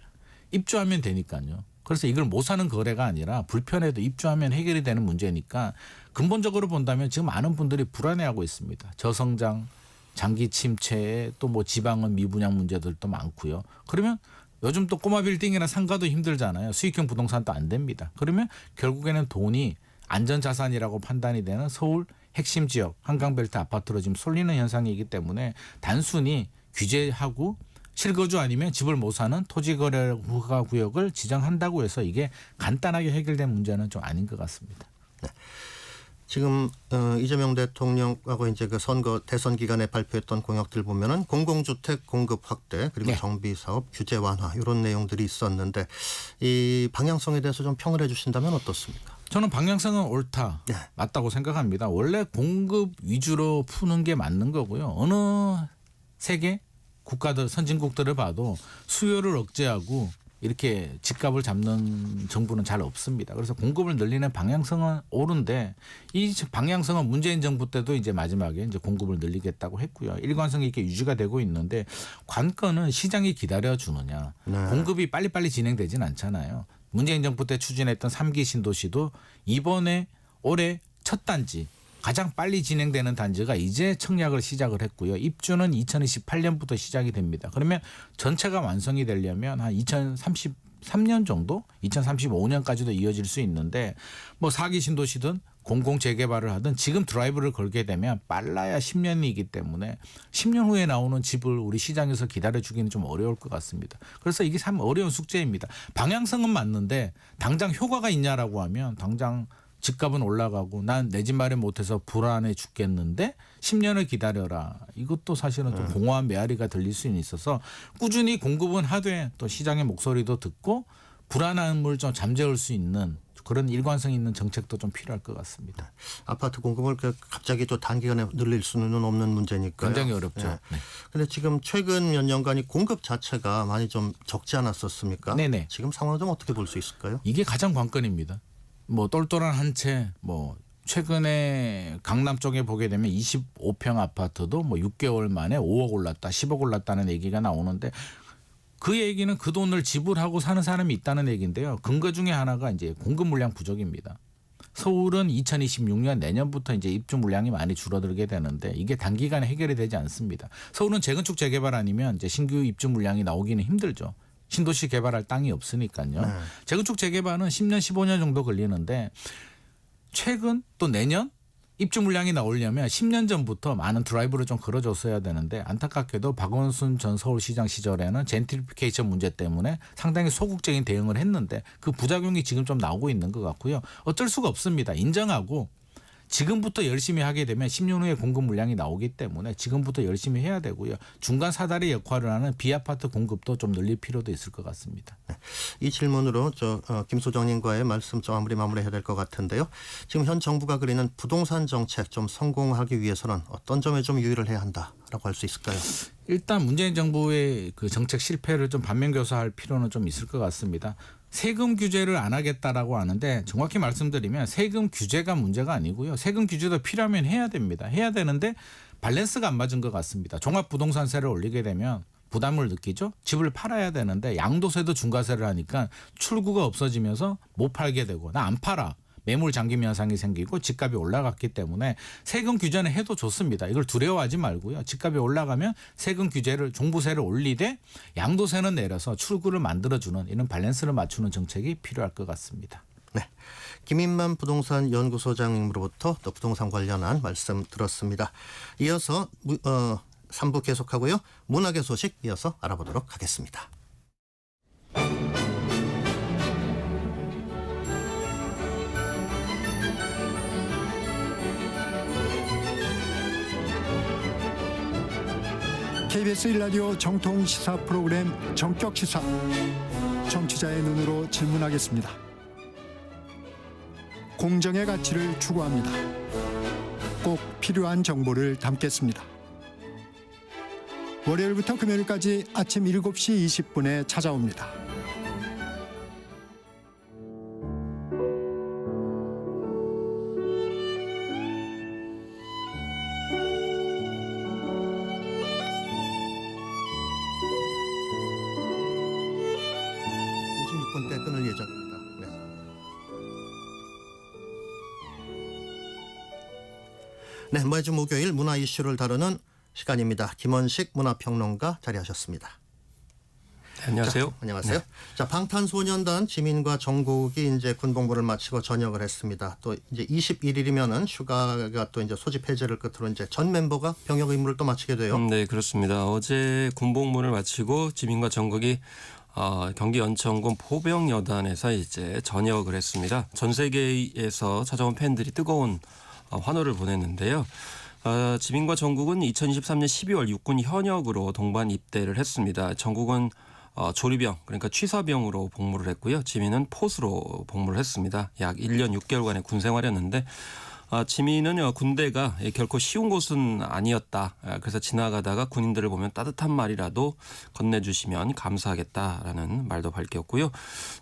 입주하면 되니까요. 그래서 이걸 못 사는 거래가 아니라 불편해도 입주하면 해결이 되는 문제니까 근본적으로 본다면 지금 많은 분들이 불안해하고 있습니다. 저성장, 장기 침체, 또 뭐 지방은 미분양 문제들도 많고요. 그러면 요즘 또 꼬마 빌딩이나 상가도 힘들잖아요. 수익형 부동산도 안 됩니다. 그러면 결국에는 돈이 안전자산이라고 판단이 되는 서울 핵심 지역 한강벨트 아파트로 지금 쏠리는 현상이기 때문에 단순히 규제하고 실거주 아니면 집을 못 사는 토지거래 허가 구역을 지정한다고 해서 이게 간단하게 해결된 문제는 좀 아닌 것 같습니다. 네. 지금 이재명 대통령하고 이제 그 선거 대선 기간에 발표했던 공약들 보면은 공공주택 공급 확대 그리고 네. 정비 사업 규제 완화 이런 내용들이 있었는데 이 방향성에 대해서 좀 평을 해주신다면 어떻습니까? 저는 방향성은 옳다, 네. 맞다고 생각합니다. 원래 공급 위주로 푸는 게 맞는 거고요. 어느 세계 국가들 선진국들을 봐도 수요를 억제하고 이렇게 집값을 잡는 정부는 잘 없습니다. 그래서 공급을 늘리는 방향성은 옳은데 이 방향성은 문재인 정부 때도 이제 마지막에 이제 공급을 늘리겠다고 했고요. 일관성이 이렇게 유지가 되고 있는데 관건은 시장이 기다려 주느냐. 네. 공급이 빨리빨리 진행되진 않잖아요. 문재인 정부 때 추진했던 3기 신도시도 이번에 올해 첫 단지 가장 빨리 진행되는 단지가 이제 청약을 시작을 했고요. 입주는 2028년부터 시작이 됩니다. 그러면 전체가 완성이 되려면 한 2033년 정도, 2035년까지도 이어질 수 있는데 뭐 4기 신도시든 공공 재개발을 하든 지금 드라이브를 걸게 되면 빨라야 10년이기 때문에 10년 후에 나오는 집을 우리 시장에서 기다려주기는 좀 어려울 것 같습니다. 그래서 이게 참 어려운 숙제입니다. 방향성은 맞는데 당장 효과가 있냐라고 하면 당장 집값은 올라가고 난 내 집 마련 못해서 불안해 죽겠는데 10년을 기다려라. 이것도 사실은 좀 공허한 메아리가 들릴 수는 있어서 꾸준히 공급은 하되 또 시장의 목소리도 듣고 불안함을 좀 잠재울 수 있는 그런 일관성 있는 정책도 좀 필요할 것 같습니다. 아파트 공급을 갑자기 또 단기간에 늘릴 수는 없는 문제니까요. 굉장히 어렵죠. 그런데 지금 최근 몇 년간이 공급 자체가 많이 좀 적지 않았었습니까? 네네. 지금 상황을 좀 어떻게 볼 수 있을까요? 이게 가장 관건입니다. 뭐 똘똘한 한 채 뭐 최근에 강남 쪽에 보게 되면 25평 아파트도 뭐 6개월 만에 5억 올랐다, 10억 올랐다는 얘기가 나오는데 그 얘기는 그 돈을 지불하고 사는 사람이 있다는 얘기인데요. 근거 중에 하나가 이제 공급 물량 부족입니다. 서울은 2026년 내년부터 이제 입주 물량이 많이 줄어들게 되는데 이게 단기간에 해결이 되지 않습니다. 서울은 재건축 재개발 아니면 이제 신규 입주 물량이 나오기는 힘들죠. 신도시 개발할 땅이 없으니까요. 네. 재건축 재개발은 10년 15년 정도 걸리는데 최근 또 내년 입주 물량이 나오려면 10년 전부터 많은 드라이브를 좀 걸어줬어야 되는데 안타깝게도 박원순 전 서울시장 시절에는 젠트리피케이션 문제 때문에 상당히 소극적인 대응을 했는데 그 부작용이 지금 좀 나오고 있는 것 같고요. 어쩔 수가 없습니다. 인정하고 지금부터 열심히 하게 되면 10년 후에 공급 물량이 나오기 때문에 지금부터 열심히 해야 되고요. 중간 사다리 역할을 하는 비아파트 공급도 좀 늘릴 필요도 있을 것 같습니다. 이 질문으로 김 소장님과의 말씀 좀 마무리해야 될 것 같은데요. 지금 현 정부가 그리는 부동산 정책 좀 성공하기 위해서는 어떤 점에 좀 유의를 해야 한다라고 할 수 있을까요? 일단 문재인 정부의 그 정책 실패를 좀 반면교사할 필요는 좀 있을 것 같습니다. 세금 규제를 안 하겠다라고 하는데 정확히 말씀드리면 세금 규제가 문제가 아니고요. 세금 규제도 필요하면 해야 됩니다. 해야 되는데 밸런스가 안 맞은 것 같습니다. 종합부동산세를 올리게 되면 부담을 느끼죠. 집을 팔아야 되는데 양도세도 중과세를 하니까 출구가 없어지면서 못 팔게 되고 나 안 팔아. 매물 잠김 현상이 생기고 집값이 올라갔기 때문에 세금 규제는 해도 좋습니다. 이걸 두려워하지 말고요. 집값이 올라가면 세금 규제를 종부세를 올리되 양도세는 내려서 출구를 만들어주는 이런 밸런스를 맞추는 정책이 필요할 것 같습니다. 네, 김인만 부동산 연구소장님으로부터 또 부동산 관련한 말씀 들었습니다. 이어서 3부 계속하고요. 문학의 소식 이어서 알아보도록 하겠습니다. KBS 1라디오 정통 시사 프로그램 정격 시사. 정치자의 눈으로 질문하겠습니다. 공정의 가치를 추구합니다. 꼭 필요한 정보를 담겠습니다. 월요일부터 금요일까지 아침 7시 20분에 찾아옵니다. 네, 매주 목요일 문화 이슈를 다루는 시간입니다. 김원식 문화평론가 자리하셨습니다. 안녕하세요. 자, 안녕하세요. 자, 방탄소년단 지민과 정국이 이제 군복무를 마치고 전역을 했습니다. 또 이제 21일이면은 휴가가 또 이제 소집 해제를 끝으로 이제 전 멤버가 병역 의무를 또 마치게 돼요. 네, 그렇습니다. 어제 군복무를 마치고 지민과 정국이 경기 연천군 포병여단에서 이제 전역을 했습니다. 전 세계에서 찾아온 팬들이 뜨거운 환호를 보냈는데요. 지민과 정국은 2023년 12월 육군 현역으로 동반 입대를 했습니다. 정국은 조리병 그러니까 취사병으로 복무를 했고요. 지민은 포수로 복무를 했습니다. 약 1년 6개월간의 군 생활이었는데 지민은 군대가 결코 쉬운 곳은 아니었다. 그래서 지나가다가 군인들을 보면 따뜻한 말이라도 건네주시면 감사하겠다라는 말도 밝혔고요.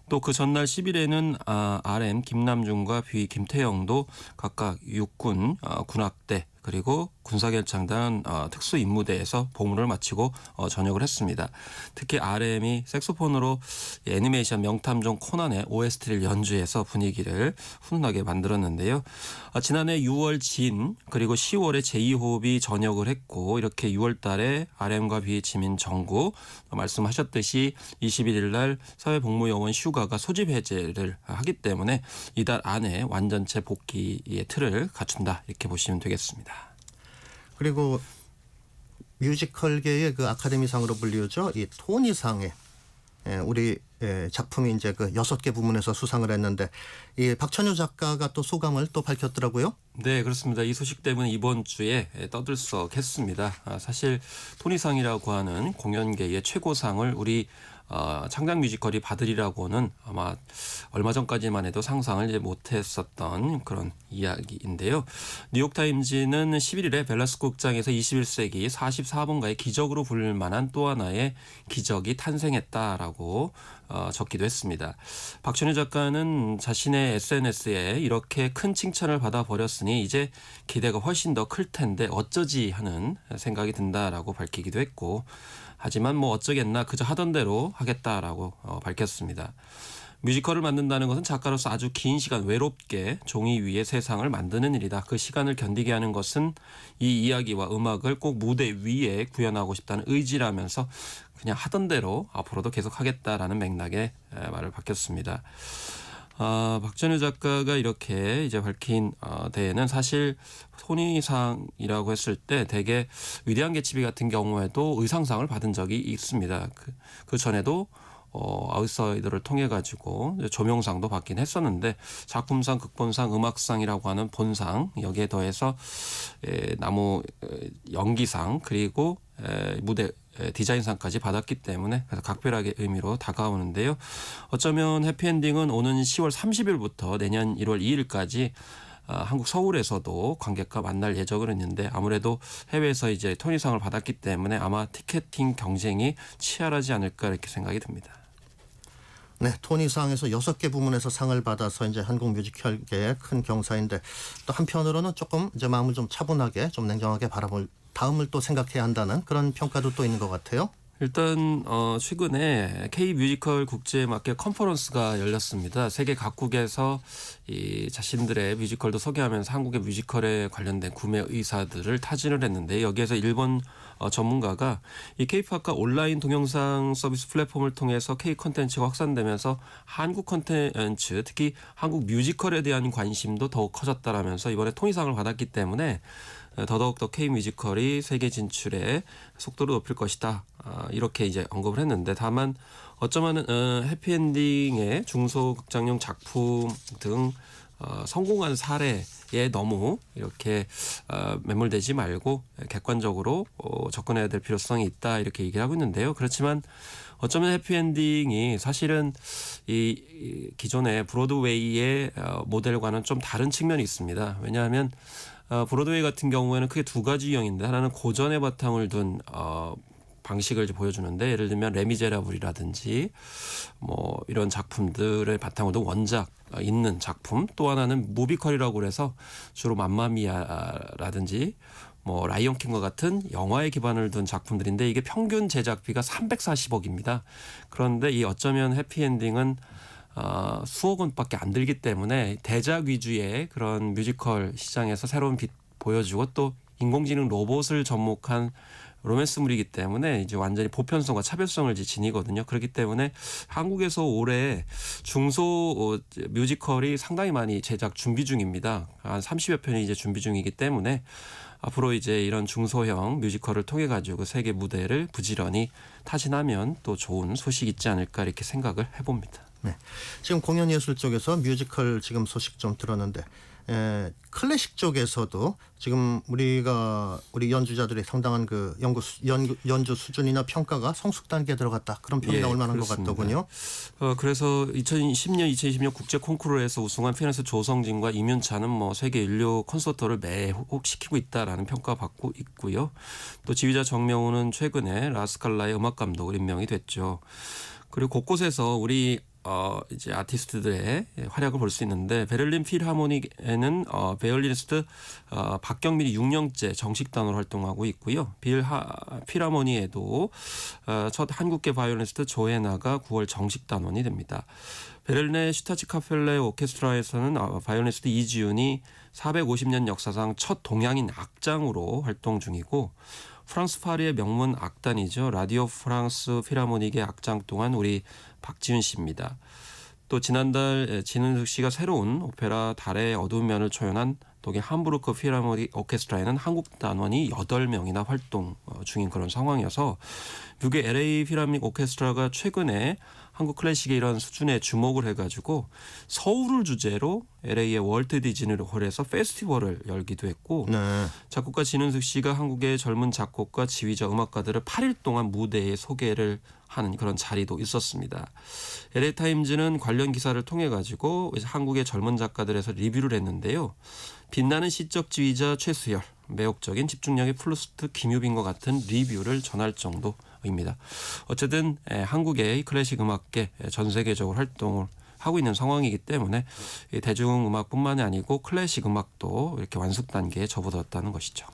또 그 전날 10일에는 RM 김남중과 B 김태영도 각각 육군 군악대 그리고 군사결창단 특수임무대에서 복무를 마치고 전역을 했습니다. 특히 RM이 색소폰으로 애니메이션 명탐정 코난의 OST를 연주해서 분위기를 훈훈하게 만들었는데요. 지난해 6월 진 그리고 10월에 제2호흡이 전역을 했고 이렇게 6월 달에 RM과 B 지민 정국 말씀하셨듯이 21일 날 사회복무요원 휴가가 소집 해제를 하기 때문에 이달 안에 완전체 복귀의 틀을 갖춘다 이렇게 보시면 되겠습니다. 그리고 뮤지컬계의 그 아카데미상으로 불리우죠. 이 토니상에 우리 작품이 이제 그 6개 부문에서 수상을 했는데 이 박천효 작가가 또 소감을 또 밝혔더라고요. 네, 그렇습니다. 이 소식 때문에 이번 주에 떠들썩했습니다. 사실 토니상이라고 하는 공연계의 최고상을 우리 창작 뮤지컬이 받으리라고는 아마 얼마 전까지만 해도 상상을 이제 못했었던 그런 이야기인데요. 뉴욕타임즈는 11일에 벨라스코 극장에서 21세기 44번가의 기적으로 부를 만한 또 하나의 기적이 탄생했다라고 적기도 했습니다. 박천효 작가는 자신의 SNS에 이렇게 큰 칭찬을 받아버렸으니 이제 기대가 훨씬 더 클 텐데 어쩌지 하는 생각이 든다라고 밝히기도 했고 하지만 뭐 어쩌겠나 그저 하던 대로 하겠다라고 밝혔습니다. 뮤지컬을 만든다는 것은 작가로서 아주 긴 시간 외롭게 종이 위에 세상을 만드는 일이다. 그 시간을 견디게 하는 것은 이 이야기와 음악을 꼭 무대 위에 구현하고 싶다는 의지라면서 그냥 하던 대로 앞으로도 계속 하겠다라는 맥락의 말을 밝혔습니다. 박천효 작가가 이렇게 이제 밝힌 대회는 사실 토니상이라고 했을 때 대개 위대한 개츠비 같은 경우에도 의상상을 받은 적이 있습니다. 그 전에도 아웃사이더를 통해 가지고 조명상도 받긴 했었는데 작품상, 극본상, 음악상이라고 하는 본상 여기에 더해서 나무 연기상 그리고 무대 디자인상까지 받았기 때문에 그래서 각별하게 의미로 다가오는데요. 어쩌면 해피엔딩은 오는 10월 30일부터 내년 1월 2일까지 한국 서울에서도 관객과 만날 예정으로 있는데 아무래도 해외에서 이제 토니상을 받았기 때문에 아마 티켓팅 경쟁이 치열하지 않을까 이렇게 생각이 듭니다. 네, 토니상에서 6개 부문에서 상을 받아서 이제 한국 뮤지컬계의 큰 경사인데 또 한편으로는 조금 이제 마음을 좀 차분하게 좀 냉정하게 바라볼 다음을 또 생각해야 한다는 그런 평가도 또 있는 것 같아요. 일단 최근에 K 뮤지컬 국제 마켓 컨퍼런스가 열렸습니다. 세계 각국에서 이 자신들의 뮤지컬도 소개하면서 한국의 뮤지컬에 관련된 구매 의사들을 타진을 했는데 여기에서 일본 전문가가 이 K-팝과 온라인 동영상 서비스 플랫폼을 통해서 K 콘텐츠가 확산되면서 한국 콘텐츠 특히 한국 뮤지컬에 대한 관심도 더욱 커졌다라면서 이번에 토니상을 받았기 때문에 더더욱더 K 뮤지컬이 세계 진출에 속도를 높일 것이다. 이렇게 이제 언급을 했는데 다만 어쩌면 해피엔딩의 중소극장용 작품 등 성공한 사례에 너무 이렇게 매몰되지 말고 객관적으로 접근해야 될 필요성이 있다 이렇게 얘기를 하고 있는데요. 그렇지만 어쩌면 해피엔딩이 사실은 이 기존의 브로드웨이의 모델과는 좀 다른 측면이 있습니다. 왜냐하면 브로드웨이 같은 경우에는 크게 두 가지 유형인데 하나는 고전의 바탕을 둔 방식을 보여주는데 예를 들면 레미제라블이라든지 뭐 이런 작품들의 바탕을 둔 원작 있는 작품 또 하나는 무비컬이라고 그래서 주로 맘마미아라든지 뭐 라이온킹과 같은 영화에 기반을 둔 작품들인데 이게 평균 제작비가 340억입니다. 그런데 이 어쩌면 해피엔딩은 수억 원밖에 안 들기 때문에 대작 위주의 그런 뮤지컬 시장에서 새로운 보여주고 또 인공지능 로봇을 접목한 로맨스물이기 때문에 이제 완전히 보편성과 차별성을 지니거든요. 그렇기 때문에 한국에서 올해 중소 뮤지컬이 상당히 많이 제작 준비 중입니다. 한 30여 편이 이제 준비 중이기 때문에 앞으로 이제 이런 중소형 뮤지컬을 통해 가지고 세계 무대를 부지런히 타진하면 또 좋은 소식이 있지 않을까 이렇게 생각을 해봅니다. 네. 지금 공연 예술 쪽에서 뮤지컬 지금 소식 좀 들었는데 클래식 쪽에서도 지금 우리 연주자들의 상당한 그 연주 수준이나 평가가 성숙 단계에 들어갔다. 그런 평이 나올 만한 것 같더군요. 그래서 2020년 국제 콩쿠르에서 우승한 피아니스트 조성진과 이윤찬은 뭐 세계 인류 콘서트를 매혹시키고 있다라는 평가 받고 있고요. 또 지휘자 정명훈은 최근에 라스칼라의 음악 감독으로 임명이 됐죠. 그리고 곳곳에서 우리 이제 아티스트들의 활약을 볼 수 있는데 베를린 필하모닉에는 베이올리니스트 박경민이 6년째 정식 단원으로 활동하고 있고요. 필하모니에도 첫 한국계 바이올리니스트 조혜나가 9월 정식 단원이 됩니다. 베를린의 슈타츠 카펠레 오케스트라에서는 바이올리니스트 이지윤이 450년 역사상 첫 동양인 악장으로 활동 중이고 프랑스 파리의 명문 악단이죠. 라디오 프랑스 필하모닉의 악장 동안 우리 박지윤 씨입니다. 또 지난달 진은숙 씨가 새로운 오페라 달의 어두운 면을 초연한 독일 함부르크 필하모닉 오케스트라에는 한국 단원이 8명이나 활동 중인 그런 상황이어서 미국의 LA 필하모닉 오케스트라가 최근에 한국 클래식의 이런 수준에 주목을 해가지고 서울을 주제로 LA의 월트 디즈니홀에서 페스티벌을 열기도 했고 작곡가 진은숙 씨가 한국의 젊은 작곡가, 지휘자, 음악가들을 8일 동안 무대에 소개를 하는 그런 자리도 있었습니다. LA타임즈는 관련 기사를 통해 가지고 한국의 젊은 작가들에서 리뷰를 했는데요. 빛나는 시적 지휘자 최수열, 매혹적인 집중력의 플루스트 김유빈과 같은 리뷰를 전할 정도입니다. 어쨌든 한국의 클래식 음악계 전 세계적으로 활동을 하고 있는 상황이기 때문에 대중음악뿐만이 아니고 클래식 음악도 이렇게 완숙 단계에 접어들었다는 것이죠.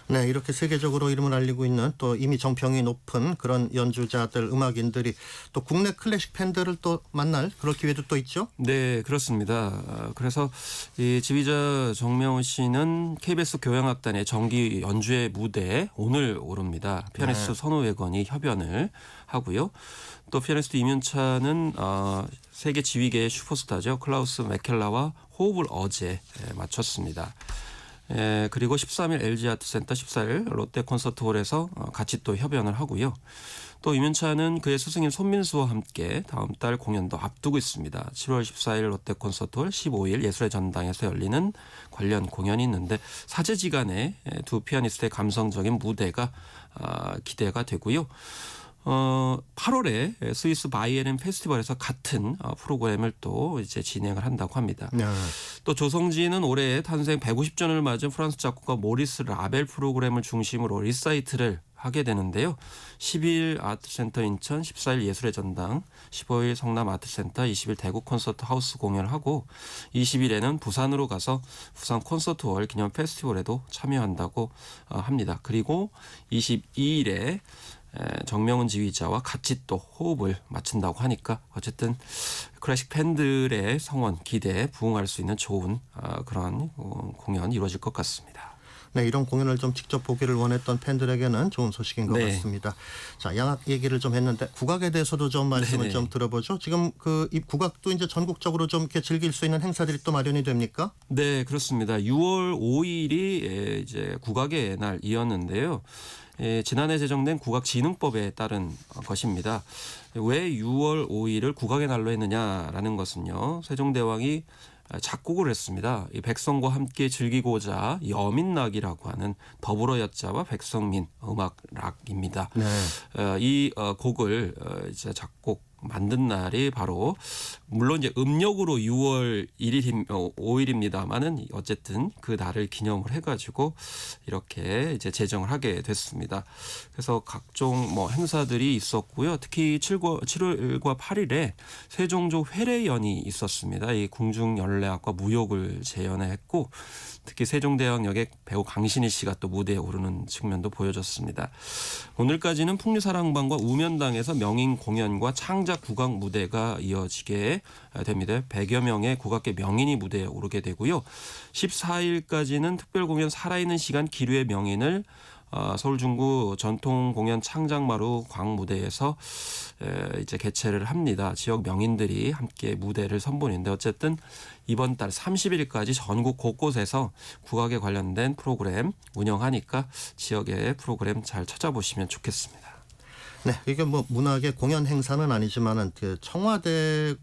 네, 이렇게 세계적으로 이름을 알리고 있는 또 이미 정평이 높은 그런 연주자들, 음악인들이 또 국내 클래식 팬들을 또 만날 그럴 기회도 또 있죠? 네, 그렇습니다. 그래서 이 지휘자 정명훈 씨는 KBS 교향악단의 정기 연주회 무대에 오늘 오릅니다. 피아니스트 선우회관이 협연을 하고요. 또 피아니스트 이윤찬은 세계 지휘계의 슈퍼스타죠. 클라우스 메켈라와 호흡을 어제 마쳤습니다. 그리고 13일 LG아트센터, 14일 롯데콘서트홀에서 같이 또 협연을 하고요. 또 이윤찬은 그의 스승인 손민수와 함께 다음 달 공연도 앞두고 있습니다. 7월 14일 롯데콘서트홀, 15일 예술의 전당에서 열리는 관련 공연이 있는데 사제지간에 두 피아니스트의 감성적인 무대가 기대가 되고요. 8월에 스위스 바이에른 페스티벌에서 같은 프로그램을 또 이제 진행을 한다고 합니다. 또 조성진은 올해 탄생 150주년을 맞은 프랑스 작곡가 모리스 라벨 프로그램을 중심으로 리사이트를 하게 되는데요. 10일 아트센터 인천, 14일 예술의 전당, 15일 성남 아트센터, 20일 대구 콘서트 하우스 공연을 하고 20일에는 부산으로 가서 부산 콘서트홀 기념 페스티벌에도 참여한다고 합니다. 그리고 22일에 정명훈 지휘자와 같이 또 호흡을 맞춘다고 하니까 어쨌든 클래식 팬들의 성원, 기대에 부응할 수 있는 좋은 그런 공연이 이루어질 것 같습니다. 네, 이런 공연을 좀 직접 보기를 원했던 팬들에게는 좋은 소식인 것 같습니다. 자, 양악 얘기를 좀 했는데 국악에 대해서도 좀 말씀을 좀 들어보죠. 지금 이 국악도 이제 전국적으로 좀 이렇게 즐길 수 있는 행사들이 또 마련이 됩니까? 네, 그렇습니다. 6월 5일이 이제 국악의 날이었는데요. 지난해 제정된 국악진흥법에 따른 것입니다. 왜 6월 5일을 국악의 날로 했느냐라는 것은요. 세종대왕이 작곡을 했습니다. 이 백성과 함께 즐기고자 여민락이라고 하는 더불어 여자와 백성민 음악락입니다. 이 곡을 이제 작곡 만든 날이 바로 물론 이제 음력으로 6월 5일입니다만은 어쨌든 그 날을 기념을 해가지고 이렇게 이제 제정을 하게 됐습니다. 그래서 각종 행사들이 있었고요. 특히 7월과 8일에 세종조 회례연이 있었습니다. 이 궁중연례악과 무욕을 재연했고 특히 세종대왕역의 배우 강신희 씨가 또 무대에 오르는 측면도 보여졌습니다. 오늘까지는 풍류사랑방과 우면당에서 명인 공연과 창작 창작 국악 무대가 이어지게 됩니다. 100여 명의 국악계 명인이 무대에 오르게 되고요. 14일까지는 특별 공연 살아있는 시간 기류의 명인을 서울 중구 전통 공연 창작마루 광무대에서 이제 개최를 합니다. 지역 명인들이 함께 무대를 선보이는데 어쨌든 이번 달 30일까지 전국 곳곳에서 국악에 관련된 프로그램 운영하니까 지역의 프로그램 잘 찾아보시면 좋겠습니다. 네, 이게 뭐 문학의 공연 행사는 아니지만은 그 청와대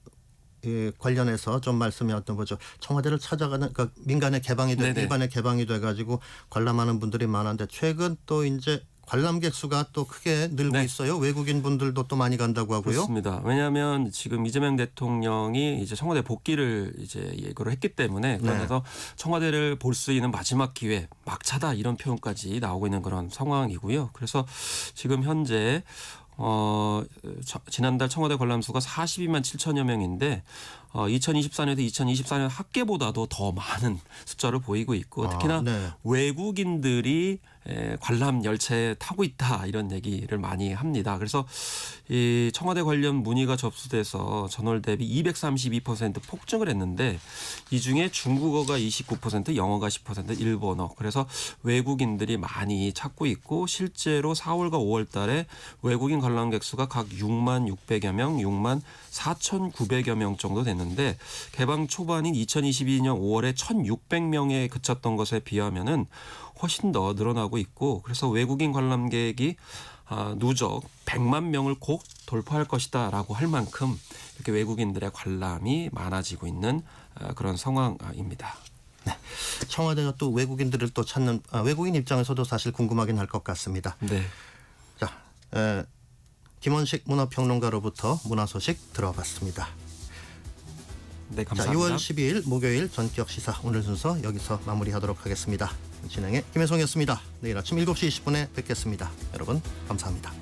관련해서 좀 말씀이 어떤 거죠. 청와대를 찾아가는 그러니까 민간에 개방이 돼 네네. 일반에 개방이 돼 가지고 관람하는 분들이 많은데 최근 또 이제 관람객 수가 또 크게 늘고 네. 있어요. 외국인 분들도 또 많이 간다고 하고요. 그렇습니다. 왜냐하면 지금 이재명 대통령이 이제 청와대 복귀를 이제 예고를 했기 때문에 그래서 청와대를 볼 수 있는 마지막 기회 막차다 이런 표현까지 나오고 있는 그런 상황이고요. 그래서 지금 현재 지난달 청와대 관람수가 42만 7천여 명인데 2024년에서 2024년 합계보다도 더 많은 숫자를 보이고 있고 특히나 외국인들이 관람 열차에 타고 있다 이런 얘기를 많이 합니다. 그래서 이 청와대 관련 문의가 접수돼서 전월 대비 232% 폭증을 했는데 이 중에 중국어가 29%, 영어가 10%, 일본어. 그래서 외국인들이 많이 찾고 있고 실제로 4월과 5월 달에 외국인 관람객 수가 각 6만 600여 명, 6만 4,900여 명 정도 됐는데 개방 초반인 2022년 5월에 1,600명에 그쳤던 것에 비하면은 훨씬 더 늘어나고 있고 그래서 외국인 관람객이 누적 100만 명을 꼭 돌파할 것이다라고 할 만큼 이렇게 외국인들의 관람이 많아지고 있는 그런 상황입니다. 네. 청와대가 또 외국인들을 또 찾는 외국인 입장에서도 사실 궁금하긴 할 것 같습니다. 네. 자, 김원식 문화평론가로부터 문화 소식 들어봤습니다. 네, 자, 감사합니다. 6월 12일 목요일 전격 시사 오늘 순서 여기서 마무리하도록 하겠습니다. 진행의 김혜성이었습니다. 내일 아침 7시 20분에 뵙겠습니다. 여러분 감사합니다.